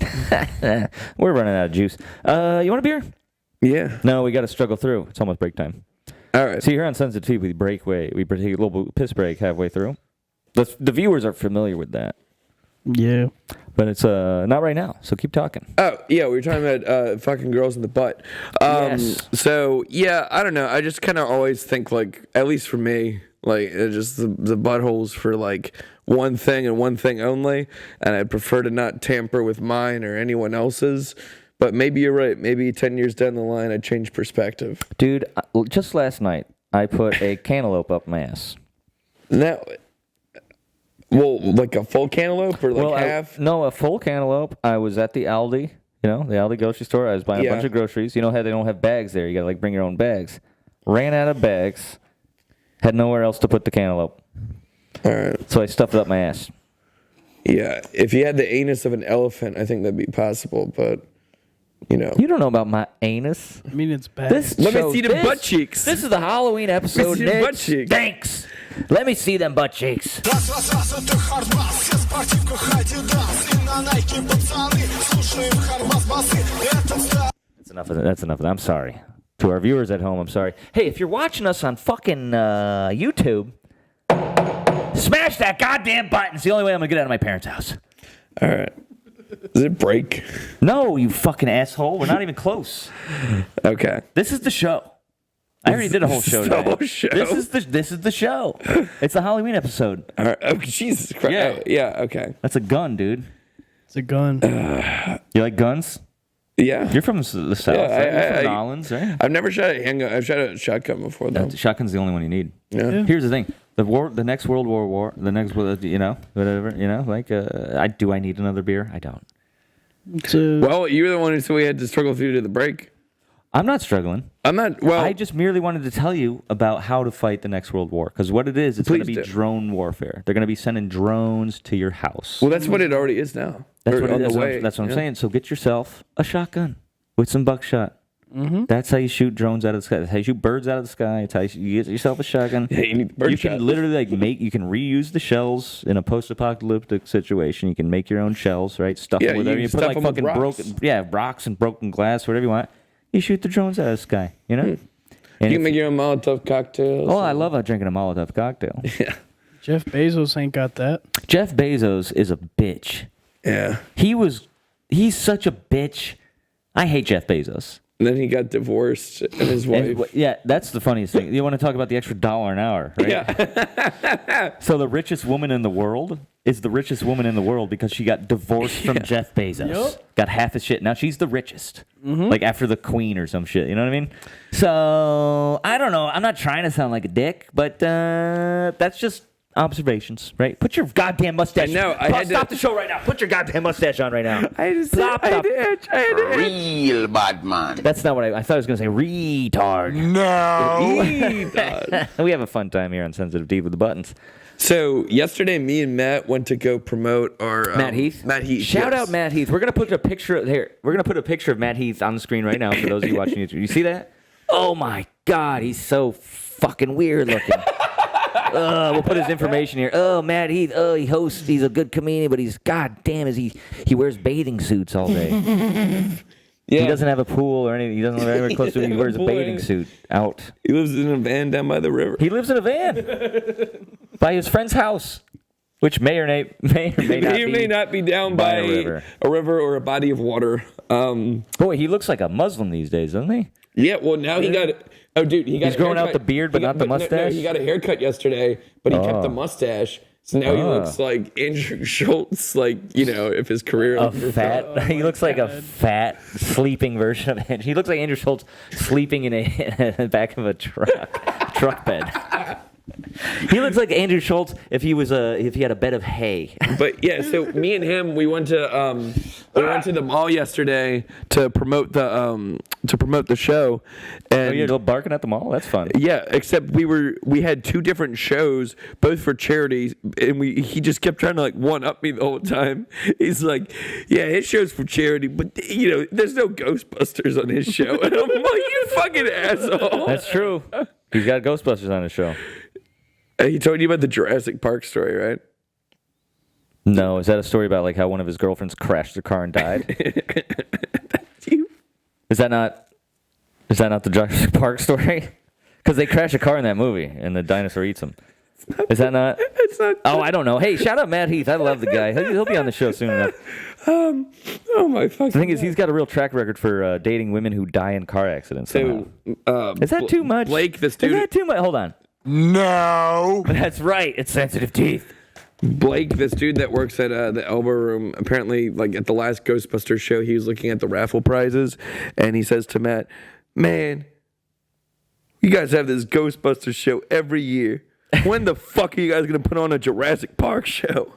We're running out of juice. You want a beer? yeah. No, we got to struggle through. It's almost break time. All right. See, here on Sensitive, we take a little piss break halfway through. The viewers are familiar with that, Yeah. but it's not right now. So keep talking. Oh, yeah, we were talking about fucking girls in the butt. Yes. So, yeah, I don't know. I just kind of always think, like, at least for me, like, it's just the buttholes for, like, one thing and one thing only. And I'd prefer to not tamper with mine or anyone else's. But maybe you're right. Maybe 10 years down the line, I'd change perspective. Dude, just last night, I put a cantaloupe up my ass. Now, well, like a full cantaloupe or like half? No, a full cantaloupe. I was at the Aldi, the Aldi grocery store. I was buying a bunch of groceries. You know how they don't have bags there. You got to, like, bring your own bags. Ran out of bags. Had nowhere else to put the cantaloupe. All right. So I stuffed it up my ass. Yeah, if you had the anus of an elephant, I think that'd be possible, but, You don't know about my anus. I mean, it's bad. Let me see the butt cheeks. This is the Halloween episode, see the Nick. butt cheeks. Thanks. Let me see them butt cheeks. That's enough of that. That's enough of that. I'm sorry. To our viewers at home, I'm sorry. Hey, if you're watching us on fucking YouTube, smash that goddamn button. It's the only way I'm going to get out of my parents' house. all right. Does it break? No, you fucking asshole. We're not even close. Okay. This is the show. I already did a whole show the today. whole show? This is the show. It's the Halloween episode. All right. Oh, Jesus Christ. Yeah. Oh, yeah, okay. That's a gun, dude. It's a gun. You like guns? Yeah. You're from the South, right? You're from Nolans, right? I've never shot a handgun. I've shot a shotgun before, though. Shotgun's the only one you need. Yeah. Here's the thing: the next World War, the next, whatever, like, do I need another beer? I don't. Well, you were the one who said we had to struggle through to the break. I'm not struggling. I'm not. Well, I just merely wanted to tell you about how to fight the next World War, because what it is, it's going to be Please do. drone warfare. They're going to be sending drones to your house. well, that's what it already is now. That's Or what, on it is. the way. That's what I'm Yeah. saying. So get yourself a shotgun with some buckshot. Mm-hmm. That's how you shoot drones out of the sky. That's how you shoot birds out of the sky. It's how you get yourself a shotgun. Yeah, you need the bird You shot. can literally you can reuse the shells in a post-apocalyptic situation. You can make your own shells, right? Stuff Yeah, them with you whatever. You put stuff like them with fucking rocks. rocks and broken glass, whatever you want. You shoot the drones out of the sky, And You if- can make your own Molotov cocktails. oh, I love drinking a Molotov cocktail. Yeah. Jeff Bezos ain't got that. Jeff Bezos is a bitch. Yeah. He's such a bitch. I hate Jeff Bezos. And then he got divorced, and his wife. Yeah, that's the funniest thing. You want to talk about the extra $1 an hour, right? Yeah. So the richest woman in the world is the richest woman in the world because she got divorced from Jeff Bezos. Yep. Got half his shit. Now she's the richest. Like after the queen or some shit. You know what I mean? So, I don't know. I'm not trying to sound like a dick, but that's just observations, right? Put your goddamn mustache. No, I had to- Stop the show right now. Put your goddamn mustache on right now. I just Stop. Real bad man. That's not what I thought I was going to say. Retard. No. We have a fun time here on Sensitive Deep with the Buttons. So yesterday, me and Matt went to go promote our Matt Heath. Matt Heath. Shout yes. out Matt Heath. We're gonna put a picture here. We're gonna put a picture of Matt Heath on the screen right now for those of you watching YouTube. You see that? Oh my God, he's so fucking weird looking. We'll put his information here. Oh, Matt Heath. Oh, he hosts. He's a good comedian, but he's goddamn is he wears bathing suits all day. Yeah. He doesn't have a pool or anything. He doesn't live anywhere close to it. He wears a bathing suit out. He lives in a van down by the river. He lives in a van by his friend's house, which may or may not be down by by a river. a river or a body of water. Boy, he looks like a Muslim these days, doesn't he? Yeah, well, now he got. Oh, dude, he got. He's a growing out haircut. the beard, but not the No, mustache? he got a haircut yesterday, but he kept the mustache. So now he looks like Andrew Schultz, like, if his career... He looks like a fat, sleeping version of Andrew. He looks like Andrew Schultz sleeping in the back of a truck bed. He looks like Andrew Schultz if he had a bed of hay. But yeah, so me and him, we went to the mall yesterday to promote the show. And you're barking at the mall? That's fun. Yeah, except we had two different shows, both for charity, and he just kept trying to one up me the whole time. He's like, yeah, his show's for charity, but there's no Ghostbusters on his show. And I'm like, you fucking asshole. That's true. He's got Ghostbusters on his show. He told you about the Jurassic Park story, right? No, is that a story about how one of his girlfriends crashed their car and died? Is that not the Jurassic Park story? Because they crash a car in that movie and the dinosaur eats them. Is that not? It's not. Oh, I don't know. Hey, shout out Matt Heath. I love the guy. He'll be on the show soon enough. Oh my fucking. The thing is, he's got a real track record for dating women who die in car accidents. So, is that too much? Blake, the student. Is that too much? Hold on. No. That's right. It's sensitive teeth. Blake, this dude that works at the Elbow Room, apparently, at the last Ghostbusters show, he was looking at the raffle prizes, and he says to Matt, "Man, you guys have this Ghostbusters show every year. When the fuck are you guys going to put on a Jurassic Park show?"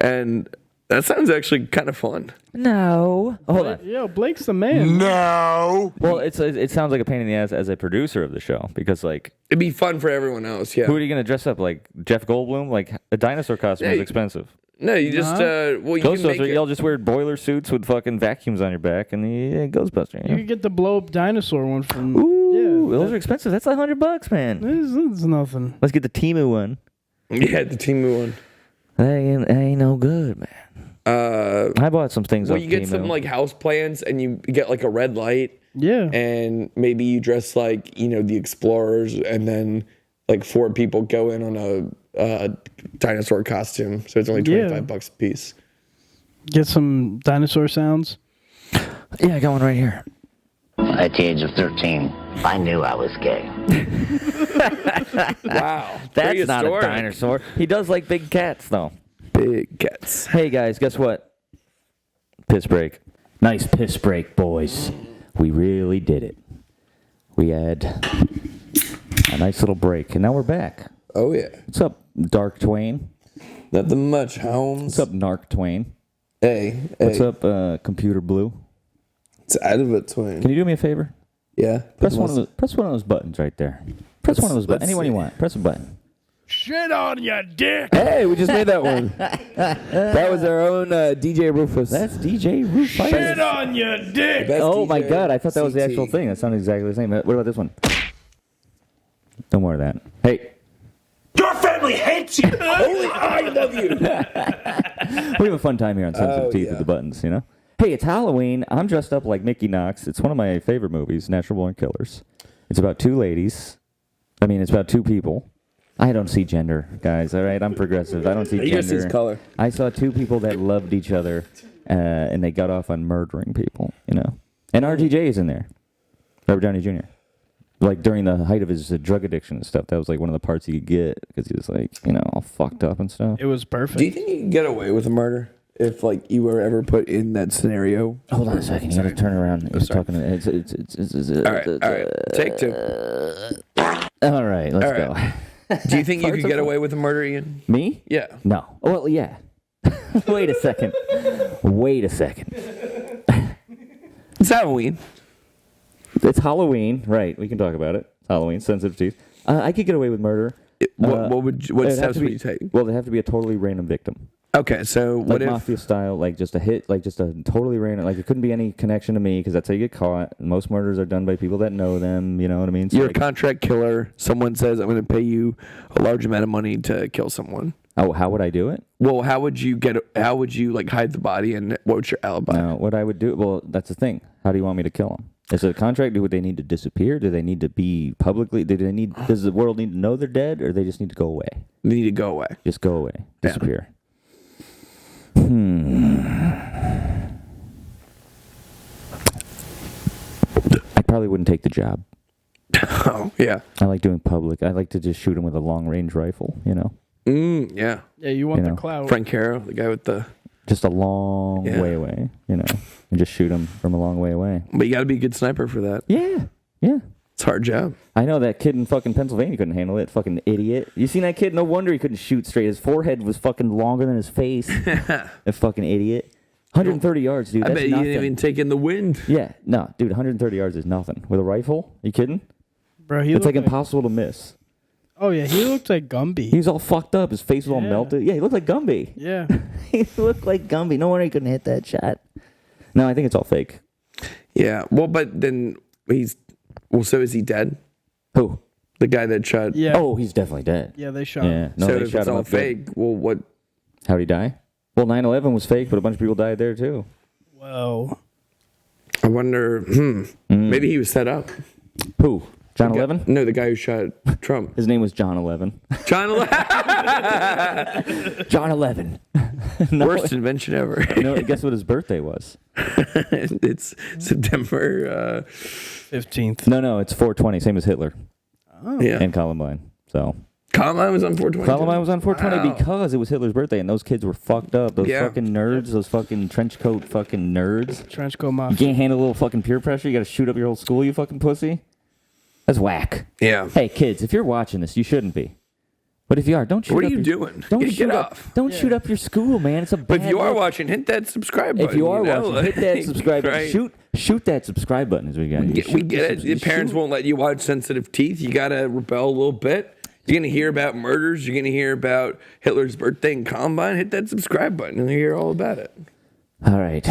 And that sounds actually kind of fun. No. Hold on. Yo, Blake's the man. No. Well, it sounds like a pain in the ass as a producer of the show because, it'd be fun for everyone else, yeah. who are you going to dress up like? Jeff Goldblum? A dinosaur costume is expensive. No, you just, you can make Ghostbusters, y'all just wear boiler suits with fucking vacuums on your back and the Ghostbuster. You could get the blow-up dinosaur one from... Ooh, those are expensive. That's $100, man. It's nothing. Let's get the Temu one. Yeah, the Temu one. That ain't no good, man. I bought some things. Well, off you get Temu. some house plans, and you get a red light. Yeah. And maybe you dress the explorers, and then 4 people go in on a dinosaur costume. So it's only $25 a piece. Get some dinosaur sounds. Yeah, I got one right here. At the age of 13, I knew I was gay. Wow. That's not a dinosaur. He does like big cats, though. Big cats. Hey, guys, guess what? Piss break. Nice piss break, boys. We really did it. We had a nice little break, and now we're back. Oh, yeah. What's up, Dark Twain? Nothing much, Holmes. What's up, Narc Twain? Hey. What's up, Computer Blue? It's out of it, Twain. Can you do me a favor? Yeah. Press one of those buttons right there. Press one of those buttons. Anyone you want. Press a button. Shit on your dick. Hey, we just made that one. That was our own DJ Rufus. That's DJ Rufus. Shit on your dick. Oh DJ my God! I thought that was the CT. actual thing. That sounded exactly the same. What about this one? Don't worry that. Hey, Your family hates you. Only I love you. we have a fun time here on Sensitive Teeth with the buttons. Hey, it's Halloween. I'm dressed up like Mickey Knox. It's one of my favorite movies, Natural Born Killers. It's about two ladies. It's about two people. I don't see gender, guys. All right, I'm progressive. I don't see You just gender. see color. I saw two people that loved each other, and they got off on murdering people. And RDJ is in there, Robert Downey Jr. During the height of his drug addiction and stuff, that was one of the parts he could get because he was all fucked up and stuff. It was perfect. Do you think you can get away with a murder if you were ever put in that scenario? Hold on a second. You got to turn around. He's talking. All right. Take 2. All right, let's go. Do you think you could get away with a murder, Ian? Me? Yeah. No. Well, yeah. Wait a second. It's Halloween. It's Halloween, right? We can talk about it. It's Halloween, sensitive teeth. I could get away with murder. What steps would you take? Well, it'd have to be a totally random victim. Okay, so what if mafia style, just a hit, just a totally random, it couldn't be any connection to me because that's how you get caught. Most murders are done by people that know them. You know what I mean? So you're a contract killer? Someone says, "I'm going to pay you a large amount of money to kill someone." Oh, how would I do it? Well, how would you hide the body, and what would your alibi? No, what I would do. Well, that's the thing. How do you want me to kill them? Is it a contract? Do they need to disappear? Do they need to be publicly? Does the world need to know they're dead, or they just need to go away? They need to go away. Just go away. Disappear. Yeah. I probably wouldn't take the job. Oh, yeah. I like doing public. I like to just shoot them with a long-range rifle, Yeah. Yeah, you want You the know. clout. Frank Caro, the guy with the... Just a long Yeah. way away, and just shoot him from a long way away. But you got to be a good sniper for that. Yeah. It's a hard job. I know that kid in fucking Pennsylvania couldn't handle it. Fucking idiot. You seen that kid? No wonder he couldn't shoot straight. His forehead was fucking longer than his face. A fucking idiot. 130 yards, dude. I That's bet you nothing. didn't even take in the wind. Yeah, no, dude. 130 yards is nothing with a rifle. You kidding? Bro, he It's like looked impossible to miss. Oh, yeah, he looked like Gumby. He was all fucked up. His face was all Yeah. melted. Yeah, he looked like Gumby. Yeah. He looked like Gumby. No wonder he couldn't hit that shot. No, I think it's all fake. Yeah. Well, but then so is he dead? Who? The guy that shot. Yeah. Oh, he's definitely dead. Yeah, they shot Yeah. him. No, So they if shot it's him all up good. fake, well, what? How'd he die? Well, 9/11 was fake, but a bunch of people died there too. Whoa. I wonder. Maybe he was set up. Who? John 11? No, the guy who shot Trump. His name was John 11. John 11. John 11. No, Worst invention ever. no, guess what his birthday was? It's September. 15th. No, it's 420, same as Hitler Yeah. and Columbine. So Columbine was on 420. Columbine was on 420 Wow. because it was Hitler's birthday, and those kids were fucked up. Those Yeah. fucking nerds, those fucking trench coat fucking nerds. Trench coat You mafia. can't handle a little fucking peer pressure. You got to shoot up your whole school, you fucking pussy. That's whack. Yeah. Hey, kids, if you're watching this, you shouldn't be. But if you are, don't shoot What up are you your, doing? Don't Get shoot up. off. Don't shoot up your school, man. It's a bad But if you are look. watching, hit that subscribe button. If you are know, watching, hit that like, subscribe button. right? Shoot that subscribe button is what you got. We get it. Your parents won't let you watch Sensitive Teeth. You got to rebel a little bit. You're going to hear about murders. You're going to hear about Hitler's birthday and Columbine. Hit that subscribe button and you hear all about it. All right.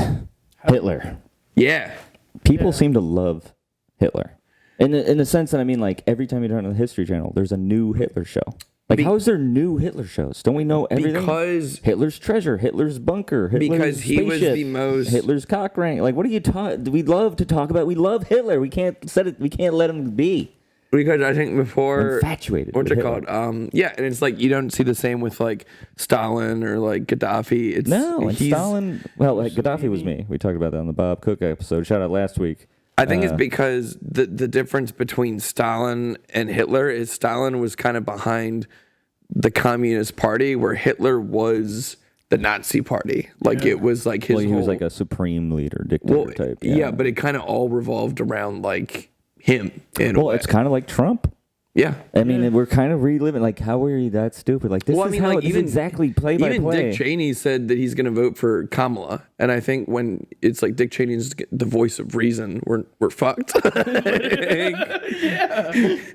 Hitler. Yeah. People seem to love Hitler. In the sense that, I mean, like, every time you turn on the History Channel, there's a new Hitler show. Like, how is there new Hitler shows? Don't we know everything? Because Hitler's treasure, Hitler's bunker, Hitler's Because he was spaceship, the most- Hitler's cock ring. Like, what are you talking? We love to talk about. We love Hitler. We can't let him be. Because I think before Infatuated what's with it Hitler. called? Yeah, and it's like you don't see the same with like Stalin or like Gaddafi. It's No, and he's- Stalin. Well, like, Gaddafi was me. We talked about that on the Bob Cook episode. Shout out last week. I think it's because the difference between Stalin and Hitler is Stalin was kind of behind the Communist Party, where Hitler was the Nazi Party. Like it was like his. Well, he was whole- like a supreme leader, dictator type. Yeah, but it kind of all revolved around like him. In a Well, way. it's kind of like Trump. Yeah. I mean, we're kind of reliving. Like, how were you that stupid? Like, this Well, I is mean, how like, this is even- exactly play by Even play. Dick Cheney said that he's going to vote for Kamala, and I think when it's like Dick Cheney's the voice of reason, we're fucked.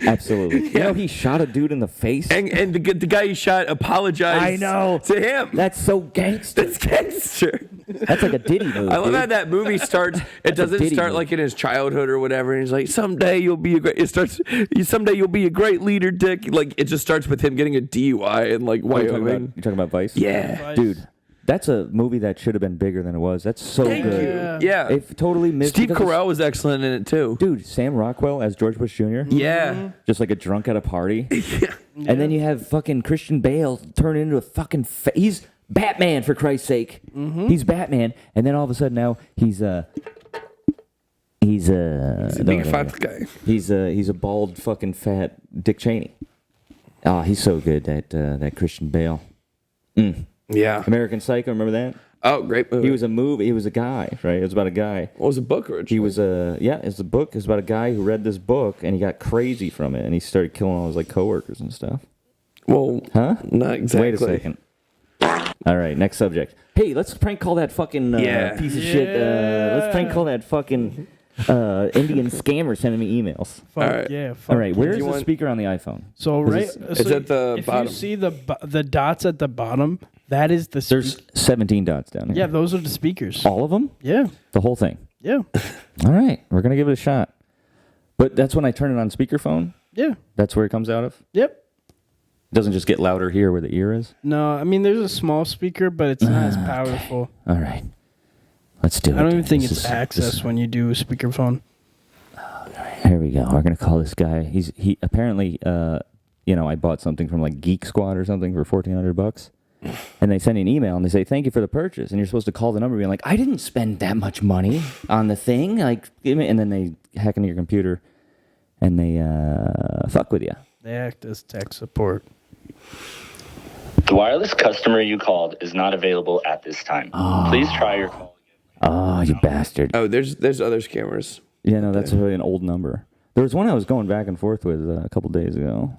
Absolutely. You know, he shot a dude in the face. and the guy he shot apologized. I know. To him. That's so gangster. That's gangster. That's like a Diddy move. I love dude. how that movie starts. It doesn't Diddy start move. like in his childhood or whatever. And he's like, "Someday you'll be a great." It starts. Someday you'll be a great leader, Dick. Like it just starts with him getting a DUI in like Oh, Wyoming. you talking about Vice? Yeah. Dude, that's a movie that should have been bigger than it was. That's so Thank good. you. Yeah. It totally missed. Steve because it's- Carell was excellent in it too. Dude, Sam Rockwell as George Bush Jr. Yeah. Just like a drunk at a party. And then you have fucking Christian Bale turn into a fucking... he's Batman, for Christ's sake. He's Batman. And then all of a sudden now he's He's a big fat guy. He's a bald fucking fat Dick Cheney. Oh, he's so good, that Christian Bale. Yeah. American Psycho, remember that? Oh, great movie. He was a movie. He was a guy, right? It was about a guy. What was a book originally? He was it's a book. It's about a guy who read this book and he got crazy from it and he started killing all his like coworkers and stuff. Well, Huh? not exactly. Wait a second. All right, next subject. Hey, let's prank call that fucking piece of shit. Let's prank call that fucking Indian scammer sending me emails. Fuck, Alright. yeah. Fuck. All right, where's you the want- speaker on the iPhone? So right, it's at the if bottom. you see the dots at the bottom, that is the. There's 17 dots down here. yeah, those are the speakers. All of them? Yeah, The whole thing. yeah, All right, we're gonna give it a shot. But that's when I turn it on speakerphone. yeah. That's where it comes out of. Yep. It doesn't just get louder here where the ear is. No, I mean there's a small speaker, but it's not as powerful. All right, let's do it. I don't even think This it's is- access when you do a speakerphone. Here we go. We're gonna call this guy. He apparently, I bought something from like Geek Squad or something for $1,400, and they send you an email and they say thank you for the purchase, and you're supposed to call the number, being like, I didn't spend that much money on the thing, like, give me, and then they hack into your computer, and they fuck with you. They act as tech support. The wireless customer you called is not available at this time. Please try your call again. Oh, you bastard. Oh, there's other scammers. Yeah, no, that's really an old number. There was one I was going back and forth with a couple days ago.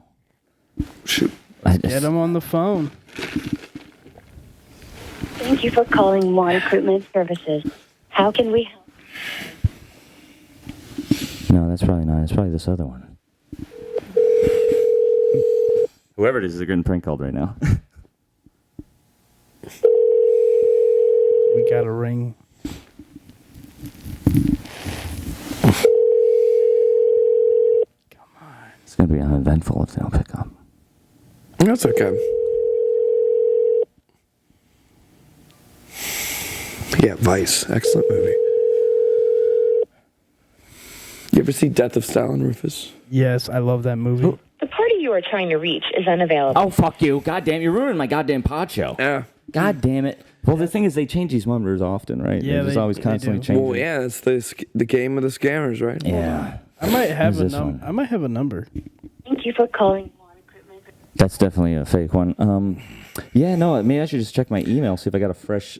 Shoot. Get him on the phone. Thank you for calling One Recruitment Services. How can we help? No, that's probably not. It's probably this other one. Whoever it is getting prank called right now. We got a ring. It's going to be uneventful if they don't pick up. That's okay. Yeah, Vice. Excellent movie. You ever see Death of Stalin, Rufus? Yes, I love that movie. The party you are trying to reach is unavailable. Oh, fuck you. God damn, you're ruining my goddamn pod show. Yeah. God damn it. Well, the thing is, they change these numbers often, right? Yeah, They're just always they constantly do. changing. Well, yeah, it's the game of the scammers, right? Yeah. I might have Who's a this number. one? I might have a number. Thank you for calling One Recruitment. That's definitely a fake one. Yeah, no, maybe I should just check my email, see if I got a fresh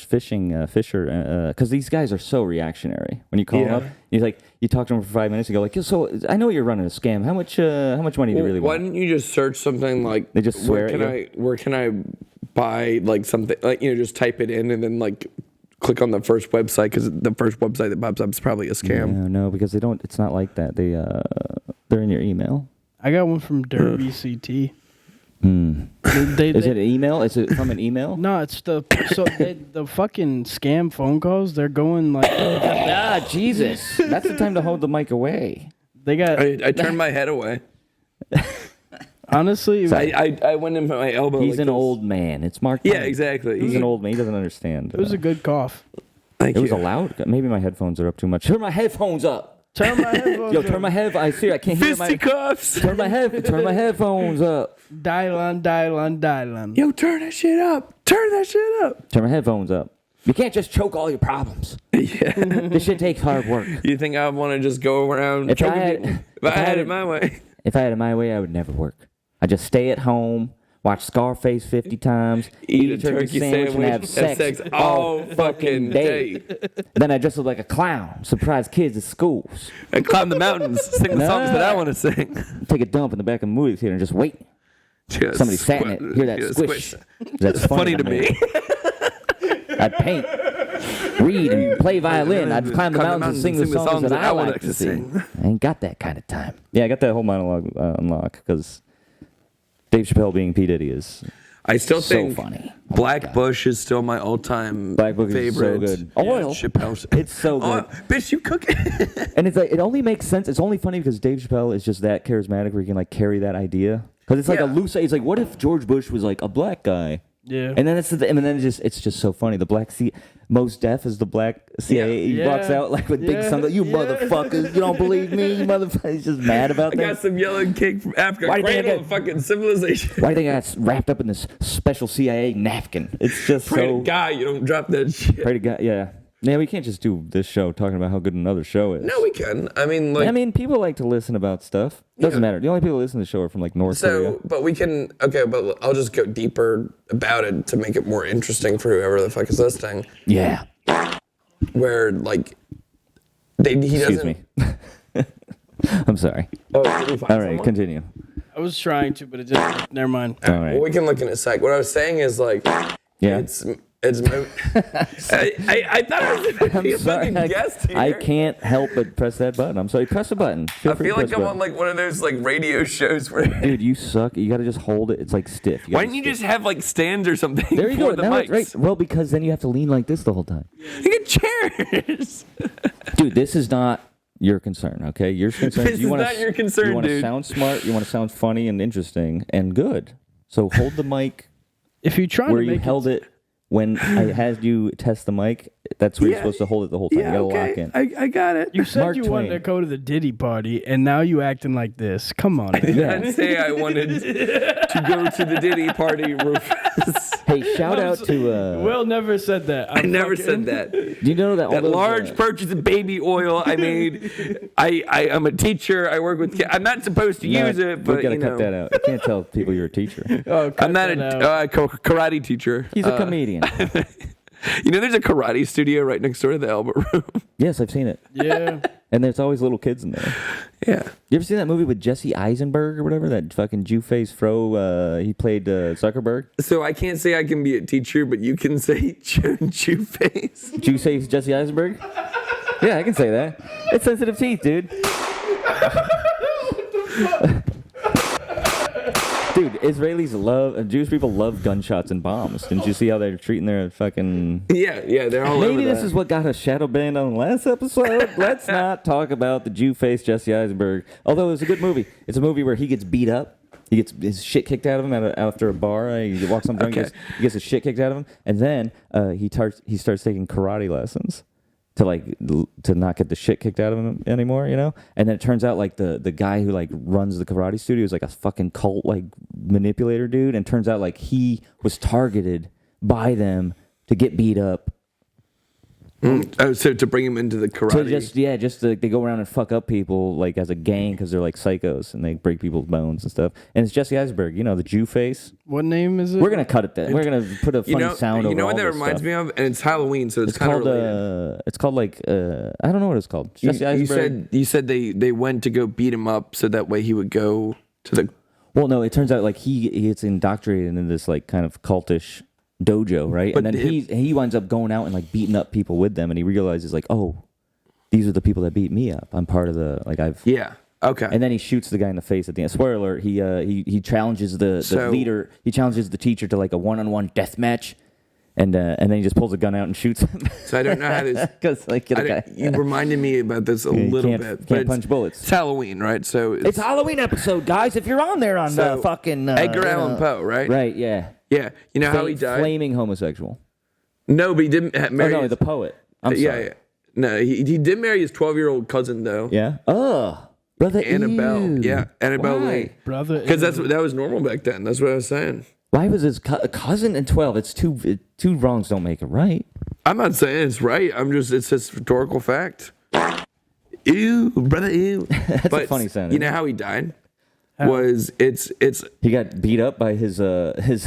fisher, because these guys are so reactionary. When you call them up, you talk to them for 5 minutes, you go like, so I know you're running a scam. How much money do you really Why want? didn't you just search something like They just swear at you? where can I buy like something, like, you know, just type it in and then like click on the first website, because the first website that pops up is probably a scam. Yeah, no, because they don't. It's not like that. They're in your email. I got one from Derby CT. Is it an email? Is it from an email? No, it's the fucking scam phone calls. They're going like, Ah, Jesus! That's the time to hold the mic away. they got. I turned my head away. Honestly, I went in my elbow. He's like an this. old man. It's Mark. Yeah, Twain. exactly. He's an old man. He doesn't understand. it was a good cough. Thank It was you. allowed. Maybe my headphones are up too much. Turn my headphones up. Turn my headphones. Yo, turn my head. I see. I can't hear my. Fisticuffs. Turn my headphones up. Dial on. Yo, turn that shit up. Turn that shit up. Turn my headphones up. You can't just choke all your problems. Yeah. This shit takes hard work. You think I want to just go around? If I choking had- people? If I had it my way. If I had it my way, I would never work. I'd just stay at home, watch Scarface 50 times, Eat a turkey sandwich and have sex all fucking day. Then I just look like a clown, surprise kids at schools, And climb the mountains, sing the songs that I want to sing. take a dump in the back of the movie theater and just wait. Just Somebody sat in it, hear that squish. That's funny to me. I'd paint, read, and play violin. I'd climb the mountains and sing the songs that I like to sing. I ain't got that kind of time. Yeah, I got that whole monologue unlocked because Dave Chappelle being P. Diddy is I still so think funny. Black Bush is still my all-time Black Bush is favorite. so good. Oil. Chappelle's. It's so good. Bitch, you cook it. And it's like, it only makes sense. It's only funny because Dave Chappelle is just that charismatic where he can like carry that idea. Because it's like a loose. It's like, what if George Bush was like a black guy? Yeah. And then it's just so funny. The black Most Def is the black CIA. He walks out like with big sunglasses. You motherfuckers! You don't believe me, you motherfuckers! He's just mad about that. I got some yellow cake from Africa. Why do you think I Cradle of fucking civilization. Why do you think I got wrapped up in this special CIA napkin? It's just Pray so. to God you don't drop that shit. Pray to God, yeah. Yeah, we can't just do this show talking about how good another show is. No, we can. I mean, like. I mean, people like to listen about stuff. Doesn't matter. The only people who listen to the show are from like North Korea. So, but we can. Okay, but I'll just go deeper about it to make it more interesting for whoever the fuck is listening. Yeah. Where like, he Excuse doesn't. me. I'm sorry. Oh, did we find All right, someone? continue. I was trying to, but it didn't. Never mind. All right. Well, we can look in a sec. What I was saying is like, Yeah. It's. I thought I was going to be a fucking guest here. I can't help but press that button. I'm sorry. Press the button. I feel like I'm on like one of those like radio shows where. Dude, you suck. You got to just hold it. It's like stiff. Why didn't you just have like stands or something? There you for go. The Now mics? it's right. Well, because then you have to lean like this the whole time. You get chairs. Dude, this is not your concern, okay? Your concern This is you is want not your concern, You want to dude. sound smart. You want to sound funny and interesting and good. So hold the mic If you're trying where to you make held it when I had you test the mic, that's where you're supposed to hold it the whole time. Yeah, you gotta okay. lock in. I got it. You said Mark you wanted Twain. to go to the Diddy party, and now you acting like this. Come on, man. I didn't say I wanted to go to the Diddy party, Rufus. Hey, shout out to Will never said that. I never said that. do you know that all That those, large purchase of baby oil I made. I'm a teacher. I work with kids. I'm not supposed to use it, but we gotta you cut know. that out. You can't tell people you're a teacher. Oh, cut I'm not that a out. karate teacher. He's a comedian. You know, there's a karate studio right next door to the Albert Room. Yes, I've seen it. Yeah. And there's always little kids in there. Yeah. You ever seen that movie with Jesse Eisenberg or whatever? That fucking Jew-face fro. He played Zuckerberg. So I can't say I can be a teacher, but you can say Jew face. Jew-face Jesse Eisenberg? Yeah, I can say that. It's sensitive teeth, dude. Dude, Israelis love, Jewish people love gunshots and bombs. Didn't you see how they're treating their fucking... Yeah, they're all Maybe over this that. is what got us shadow banned on the last episode. Let's not talk about the Jew-faced Jesse Eisenberg. Although it's a good movie. It's a movie where he gets beat up. He gets his shit kicked out of him after a bar. He walks on drunk. Okay. He gets his shit kicked out of him. And then he starts taking karate lessons to not get the shit kicked out of him anymore, you know? And then it turns out like the guy who like runs the karate studio is like a fucking cult like manipulator dude, and turns out like he was targeted by them to get beat up. Oh, so to bring him into the karate. So they go around and fuck up people like as a gang because they're like psychos and they break people's bones and stuff. And it's Jesse Eisenberg, you know, the Jew face. What name is it? We're gonna cut it. We're gonna put a funny sound over. You know what all that this reminds stuff. me of? And it's Halloween, so it's kind of called. related. It's called like I don't know what it's called. Jesse Eisenberg. You said they went to go beat him up so that way he would go to the. Well, no, it turns out like he gets indoctrinated into this like kind of cultish dojo, right? But and then he winds up going out and like beating up people with them, and he realizes like, oh, these are the people that beat me up. I'm part of the Yeah. Okay. And then he shoots the guy in the face at the end. Spoiler alert: he challenges the leader. He challenges the teacher to like a one-on-one death match, and then he just pulls a gun out and shoots him. So I don't know how this. Because like you reminded me about this a little bit. Can't punch bullets. It's Halloween, right? So It's Halloween episode, guys. If you're on there on the fucking Edgar Allan Poe, right? Right. Yeah. Yeah. You know how he died? Flaming homosexual. No, but he didn't marry. Oh no, the poet. I'm sorry. Yeah. No, he did marry his 12-year-old cousin though. Yeah. Oh, brother Annabelle. Ew. Yeah, Annabelle Why? Lee. Brother. Because that was normal back then. That's what I was saying. Why was his cousin and 12? It's two wrongs don't make it right. I'm not saying it's right. It's just historical fact. Ew, brother, ew. That's a funny sound. You know how he died? Was it's He got beat up by his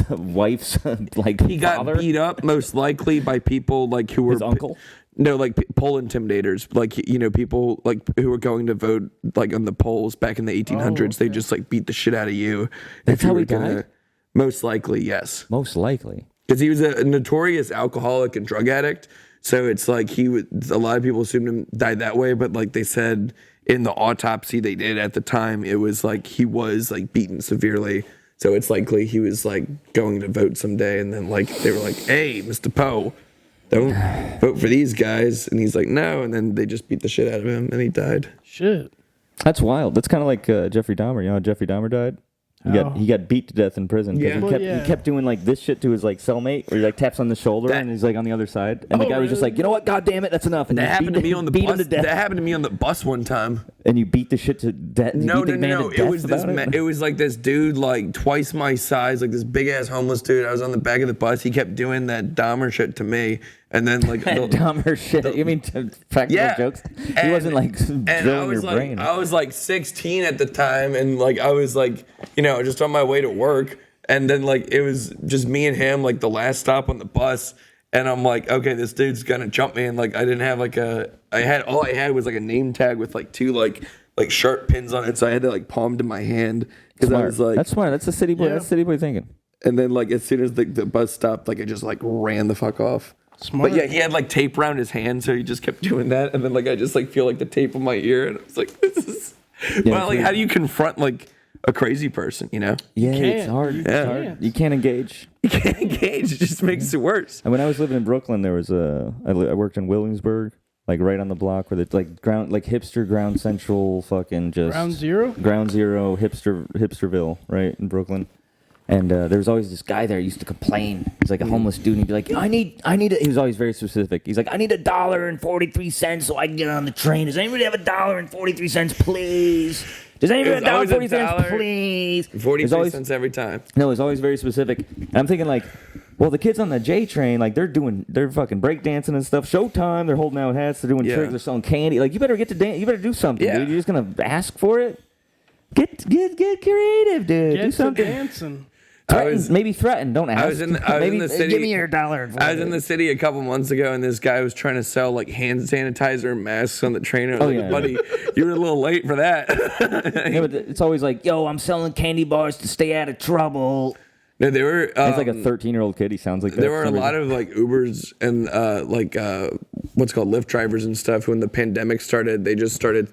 wife's like he got father? beat up most likely by people like who were His uncle? No, like poll intimidators, like people like who were going to vote like on the polls back in the 1800s. They just like beat the shit out of you. That's if you how were he died? Most likely, yes. Most likely. Because he was a notorious alcoholic and drug addict. So it's like a lot of people assumed him died that way, but like they said in the autopsy they did at the time, it was like he was like beaten severely. So it's likely he was like going to vote someday, and then like they were like, "Hey, Mr. Poe, don't vote for these guys," and he's like, "No," and then they just beat the shit out of him, and he died. Shit. That's wild. That's kind of like Jeffrey Dahmer. You know how Jeffrey Dahmer died? He got beat to death in prison because he kept doing like this shit to his like cellmate, where he like taps on the shoulder and he's like on the other side, and the guy was just like, you know what, God damn it, that's enough. And That happened to me on the beat bus. him to death. That happened to me on the bus one time. And you beat the shit to death. No. It was this. It? It was like this dude, like twice my size, like this big ass homeless dude. I was on the back of the bus. He kept doing that Dahmer shit to me, and then like Dahmer shit. You mean practical jokes? He wasn't like drilling your brain. I was like 16 at the time, and like I was like, just on my way to work, and then like it was just me and him, like the last stop on the bus. And I'm like, okay, this dude's gonna jump me, and like I didn't have like all I had was like a name tag with like two like sharp pins on it, so I had to like palm to my hand because I was like, that's smart. That's a city boy. Yeah. That's city boy thinking. And then like as soon as the bus stopped, like I just like ran the fuck off. Smart. But yeah, he had like tape around his hand, so he just kept doing that, and then like I just like feel like the tape on my ear, and I was like, this is. Well, like how do you confront like a crazy person? Yeah, You it's hard. It's hard. You can't engage. You can't engage. It just makes it worse. And when I was living in Brooklyn, there was I worked in Williamsburg, like right on the block where it's like hipster ground central, fucking just Ground Zero hipsterville, right in Brooklyn. And there was always this guy there who used to complain. He's like a homeless dude. And he'd be like, I need he was always very specific. He's like, I need $1.43 so I can get on the train. Does anybody have $1.43, please? Does anybody have $1.40, please? 43 cents every time. No, it's always very specific. And I'm thinking like, well, the kids on the J train, like they're fucking breakdancing and stuff. Showtime, they're holding out hats, they're doing tricks, they're selling candy. Like you better get to dance. You better do something, dude. You're just gonna ask for it. Get creative, dude. Get do something. dancing. Maybe threaten. Don't ask. I was in the city. Give me your $1. I was in the city a couple months ago, and this guy was trying to sell like hand sanitizer and masks on the train. I was like, buddy, you were a little late for that. Yeah, but it's always like, yo, I'm selling candy bars to stay out of trouble. No, they were. It's like a 13-year-old kid. He sounds like that. There were a lot of like Ubers and what's called Lyft drivers and stuff. When the pandemic started, they just started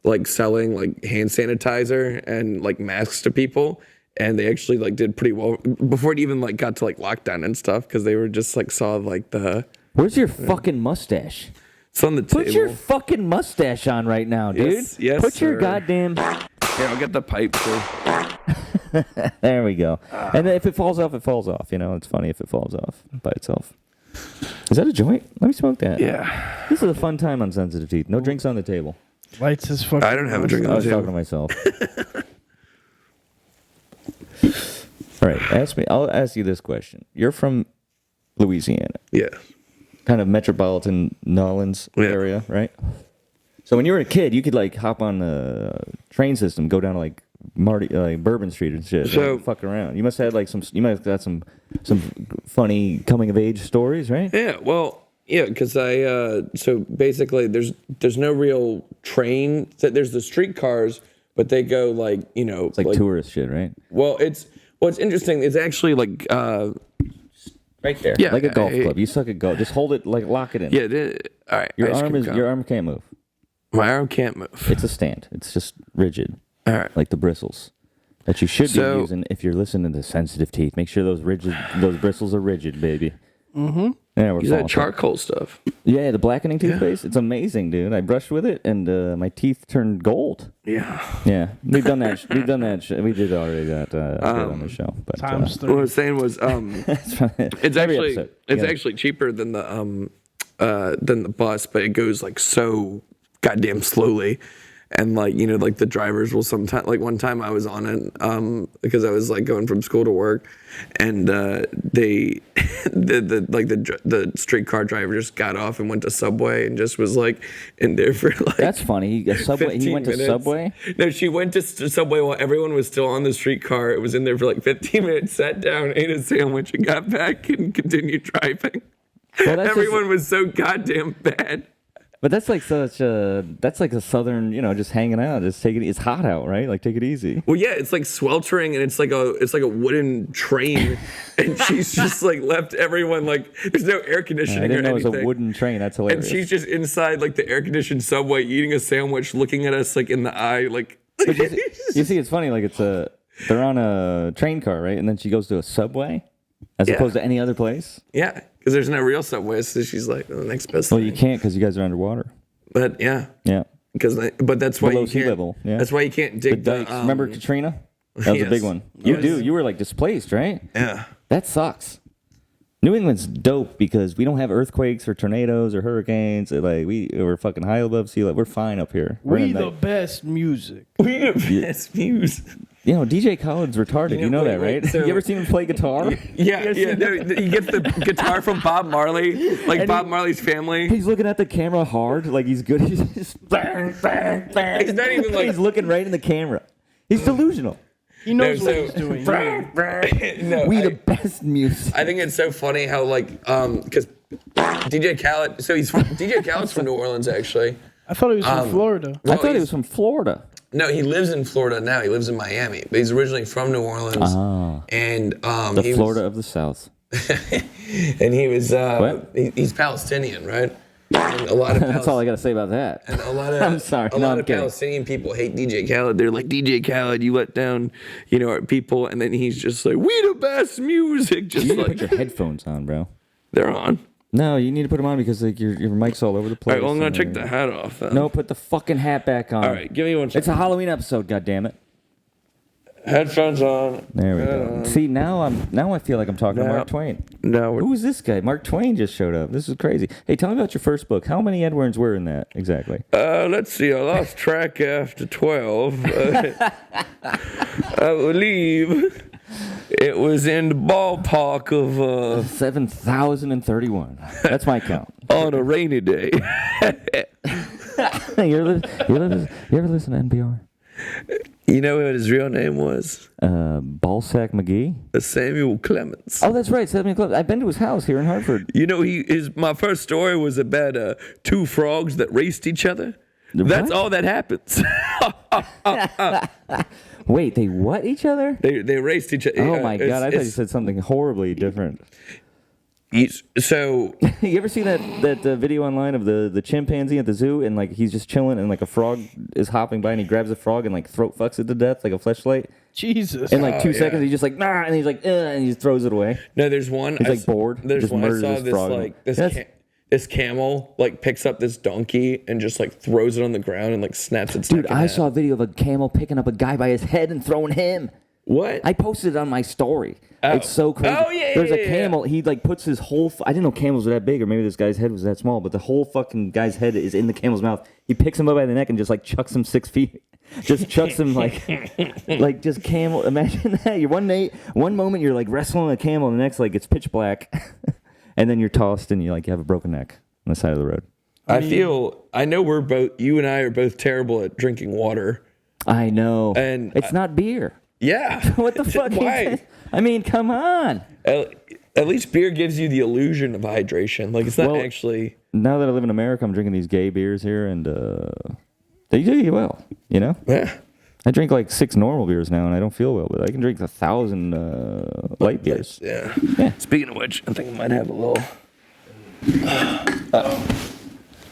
like selling like hand sanitizer and like masks to people. And they actually like did pretty well before it even like got to like lockdown and stuff because they were just like saw like the. Where's your fucking mustache? It's on the table. Put your fucking mustache on right now, dude. Yes, Put your sir. goddamn. Here, I'll get the pipe too. There we go. And then if it falls off, it falls off. You know, it's funny if it falls off by itself. Is that a joint? Let me smoke that. Yeah. This is a fun time on Sensitive Teeth. No drinks on the table. Lights as fucking. I don't have a drink on I the was table. talking to myself. All right, I'll ask you this question. You're from Louisiana. Yeah. Kind of metropolitan Nolans area, right? So when you were a kid, you could like hop on the train system, go down to like Bourbon Street and shit. So and fuck around. You must have had you might have got some funny coming of age stories, right? Yeah. Well, yeah, because so basically there's no real train. There's the streetcars, but they go like it's like tourist shit, right? Well, it's interesting. It's actually like right there, yeah, like a golf club. You suck at golf. Just hold it, like lock it in. Yeah. All right. Your arm can't move. My arm can't move. It's a stand. It's just rigid. All right. Like the bristles that you should be using if you're listening to Sensitive Teeth. Make sure those bristles are rigid, baby. Mm-hmm. Yeah, we're use that charcoal stuff. Yeah, the blackening toothpaste. It's amazing, dude. I brushed with it, and my teeth turned gold. Yeah. Yeah, we've done that. We did already that on the show. But times what I was saying was, it's episode. actually cheaper than the bus, but it goes like so goddamn slowly. And like like the drivers will sometimes, like one time I was on it because I was like going from school to work, and the streetcar driver just got off and went to Subway and just was like in there for like. That's funny. Subway. He went to Subway. No, she went to Subway while everyone was still on the streetcar. It was in there for like 15 minutes. Sat down, ate a sandwich, and got back and continued driving. Well, everyone was so goddamn bad. But that's like that's like a southern, just hanging out. Just take it. It's hot out, right? Like take it easy. Well, yeah, it's like sweltering, and it's like a wooden train, and she's just like left everyone like there's no air conditioning. I didn't know anything. it was a wooden train. That's hilarious. And she's just inside like the air conditioned Subway eating a sandwich, looking at us like in the eye, like. You see, it's funny. Like they're on a train car, right? And then she goes to a Subway, as opposed to any other place. Yeah. Because there's no real Subway, so she's like, the next best Well, thing. you can't because you guys are underwater. But yeah. But that's why below you sea can't. level. Yeah. That's why you can't dig the dikes. Remember Katrina? That was a big one. You were like displaced, right? Yeah. That sucks. New England's dope because we don't have earthquakes or tornadoes or hurricanes. Like we're fucking high above sea level. We're fine up here. We the best music. We the best music. DJ Khaled's retarded. You know that, right? So, you ever seen him play guitar? Yeah. No, he gets the guitar from Bob Marley, like Bob Marley's family. He's looking at the camera hard, like he's good. He's just bang, bang, bang. He's not even like he's looking right in the camera. He's delusional. He knows what he's doing. We the best music. I think it's so funny how because DJ Khaled. So DJ Khaled's from New Orleans, actually. I thought he was from Florida. I thought he was from Florida. No, he lives in Florida now. He lives in Miami, but he's originally from New Orleans. And the Florida of the South. And he was he's Palestinian, right? And a lot of that's all I got to say about that. And a lot of I'm sorry. A lot of Palestinian people hate DJ Khaled. They're like, DJ Khaled, you let down, our people. And then he's just like, we the best music. Just you need like to put your headphones on, bro. They're on. No, you need to put them on because like your mic's all over the place. All right, well, I'm gonna take the hat off. Then. No, put the fucking hat back on. All right, give me one second. It's a Halloween episode, goddammit. Headphones on. There we go. See, now I feel like I'm talking to No. Mark Twain. No. Who is this guy? Mark Twain just showed up. This is crazy. Hey, tell me about your first book. How many Edwards were in that exactly? Let's see. I lost track after 12. I believe it was in the ballpark of 7,031. That's my count. on a rainy day. you ever listen to NPR? You know what his real name was? Ballsack McGee? Samuel Clemens. Oh, that's right, Samuel Clemens. I've been to his house here in Hartford. You know, my first story was about two frogs that raced each other. That's all that happens. Wait, they what each other? They raced each other. Oh my God, I thought you said something horribly different. So you ever see that video online of the chimpanzee at the zoo and like he's just chilling and like a frog is hopping by and he grabs a frog and like throat fucks it to death like a fleshlight? Jesus. In like 2 seconds he's just like nah and he's like and he just throws it away. No, there's one. He's like bored. There's just one I murders saw this this frog. like this camel like picks up this donkey and just like throws it on the ground and like snaps its neck Dude, in I half. saw a video of a camel picking up a guy by his head and throwing him. What? I posted it on my story. Oh. It's so crazy. Oh, yeah, There's a yeah. camel. He like puts his whole. I didn't know camels were that big, or maybe this guy's head was that small. But the whole fucking guy's head is in the camel's mouth. He picks him up by the neck and just like chucks him 6 feet. Just chucks him like just camel. Imagine that. You're one moment you're like wrestling a camel, and the next like it's pitch black, and then you're tossed and you have a broken neck on the side of the road. I know you and I are both terrible at drinking water. I know, and it's not beer. Yeah. What the fuck? Why? I mean, come on. At least beer gives you the illusion of hydration. Like, it's not actually... Now that I live in America, I'm drinking these gay beers here, and they do you well, you know? Yeah. I drink like 6 normal beers now, and I don't feel well, but I can drink 1,000 light beers. Yeah. Yeah. Speaking of which, I think I might have a little...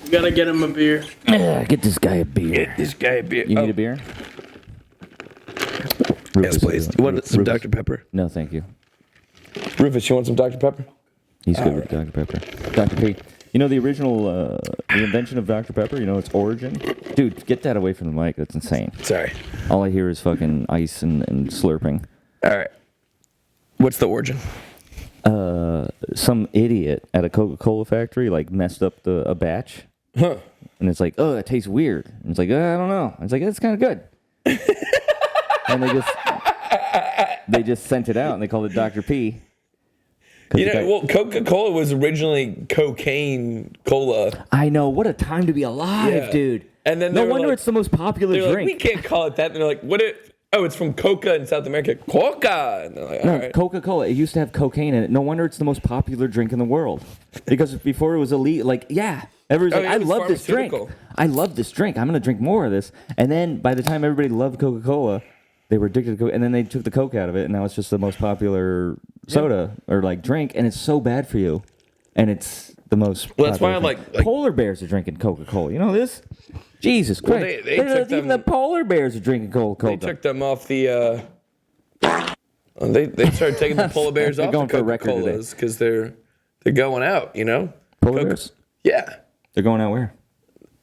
You gotta get him a beer. Get this guy a beer. Get this guy a beer. You need a beer? Yes, please. You want some Dr. Pepper? No, thank you. Rufus, you want some Dr. Pepper? He's good with Dr. Pepper. Dr. P. You know the original, the invention of Dr. Pepper? You know its origin? Dude, get that away from the mic. That's insane. Sorry. All I hear is fucking ice and slurping. All right. What's the origin? Some idiot at a Coca-Cola factory like messed up a batch. Huh. And it's like, oh, it tastes weird. And it's like, I don't know. And it's like, it's kind of good. And they just sent it out and they called it Dr. P. Coca-Cola was originally cocaine cola. I know. What a time to be alive, dude. And then no wonder it's the most popular drink. Like, we can't call it that. And they're like, it's from Coca in South America. Coca. And they're like, all right. Coca-Cola. It used to have cocaine in it. No wonder it's the most popular drink in the world. Because before it was elite, everyone's like, I love this drink. I love this drink. I'm going to drink more of this. And then by the time everybody loved Coca-Cola, they were addicted to Coke, and then they took the Coke out of it, and now it's just the most popular soda or drink, and it's so bad for you, and it's the most. Well, that's why I drink. like polar bears are drinking Coca-Cola. You know this? Jesus Christ! Even the polar bears are drinking Coca-Cola. They took them off the. They started taking the polar bears off the Coca-Colas because they're going out. You know, polar bears. Yeah, they're going out where?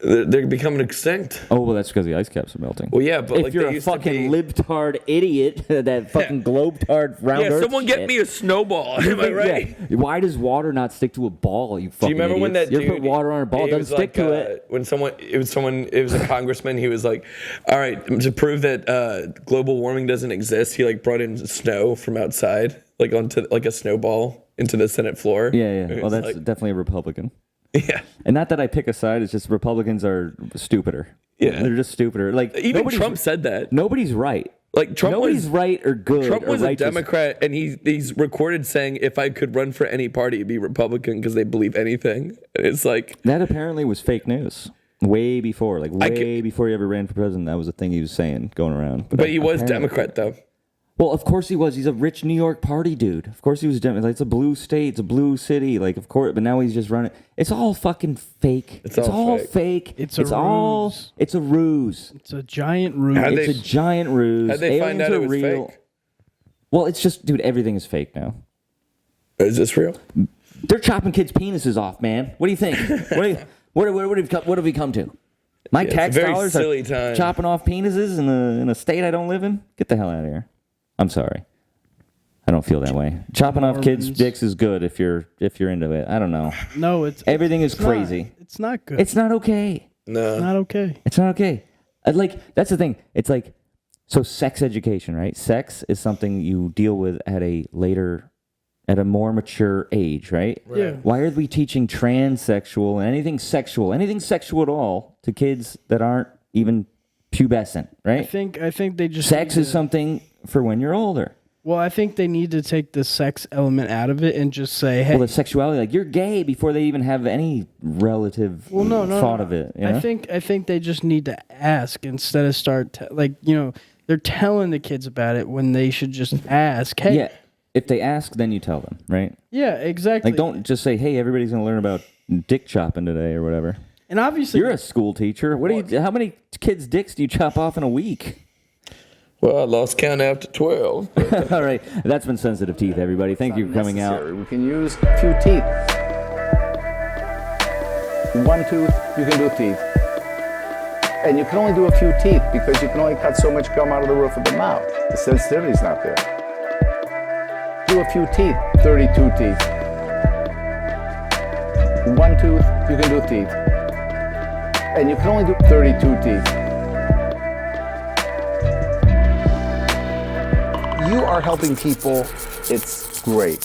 They're becoming extinct. Oh, well, that's because the ice caps are melting. Well, yeah, but if you're a fucking libtard idiot, that fucking globetard round earth someone get me a snowball. Am I right? Yeah. Why does water not stick to a ball? You fucking. Do you remember when that you dude? Put water on a ball, it doesn't stick to it. When it was a congressman. He was like, "All right, to prove that global warming doesn't exist," he brought in snow from outside, onto a snowball into the Senate floor. Yeah. Well, that's definitely a Republican. Yeah. And not that I pick a side, it's just Republicans are stupider. Yeah. They're just stupider. Even Trump said that. Nobody's right. Nobody's right or good. Trump was a Democrat, and he's recorded saying, if I could run for any party, it'd be Republican because they believe anything. And it's that apparently was fake news. Way before. Before he ever ran for president, that was a thing he was saying going around. But he was Democrat, though. Well, of course he was. He's a rich New York party dude. Of course he was Democrat. It's a blue state. It's a blue city. Of course. But now he's just running. It's all fucking fake. It's all fake. It's a ruse. It's a ruse. It's a giant ruse. It's a giant ruse. How'd they find out it was real. fake? Well, it's just, dude, everything is fake now. Is this real? They're chopping kids' penises off, man. What do you think? What have we come to? My tax dollars are chopping off penises in a state I don't live in? Get the hell out of here. I'm sorry. I don't feel that way. Chopping off kids' dicks is good if you're into it. I don't know. No, everything is crazy. It's not good. It's not okay. No. It's not okay. It's not okay. That's the thing. It's like, so sex education, right? Sex is something you deal with at a more mature age, right? Yeah. Why are we teaching transsexual and anything sexual at all to kids that aren't even pubescent, right? I think they just sex is something for when you're older. Well, I think they need to take the sex element out of it and just say, hey. Well, the sexuality, like you're gay before they even have any relative thought of it. You know? I think they just need to ask instead of they're telling the kids about it when they should just ask. Hey. Yeah. If they ask, then you tell them, right? Yeah, exactly. Like, don't just say, hey, everybody's going to learn about dick chopping today or whatever. And obviously, you're a school teacher. How many kids' dicks do you chop off in a week? Well, I lost count after 12. All right. That's been Sensitive Teeth, everybody. Thank you for coming out. We can use a few teeth. One tooth, you can do teeth. And you can only do a few teeth because you can only cut so much gum out of the roof of the mouth. The sensitivity's not there. Do a few teeth, 32 teeth. One tooth, you can do teeth. And you can only do 32 teeth. You are helping people. It's great.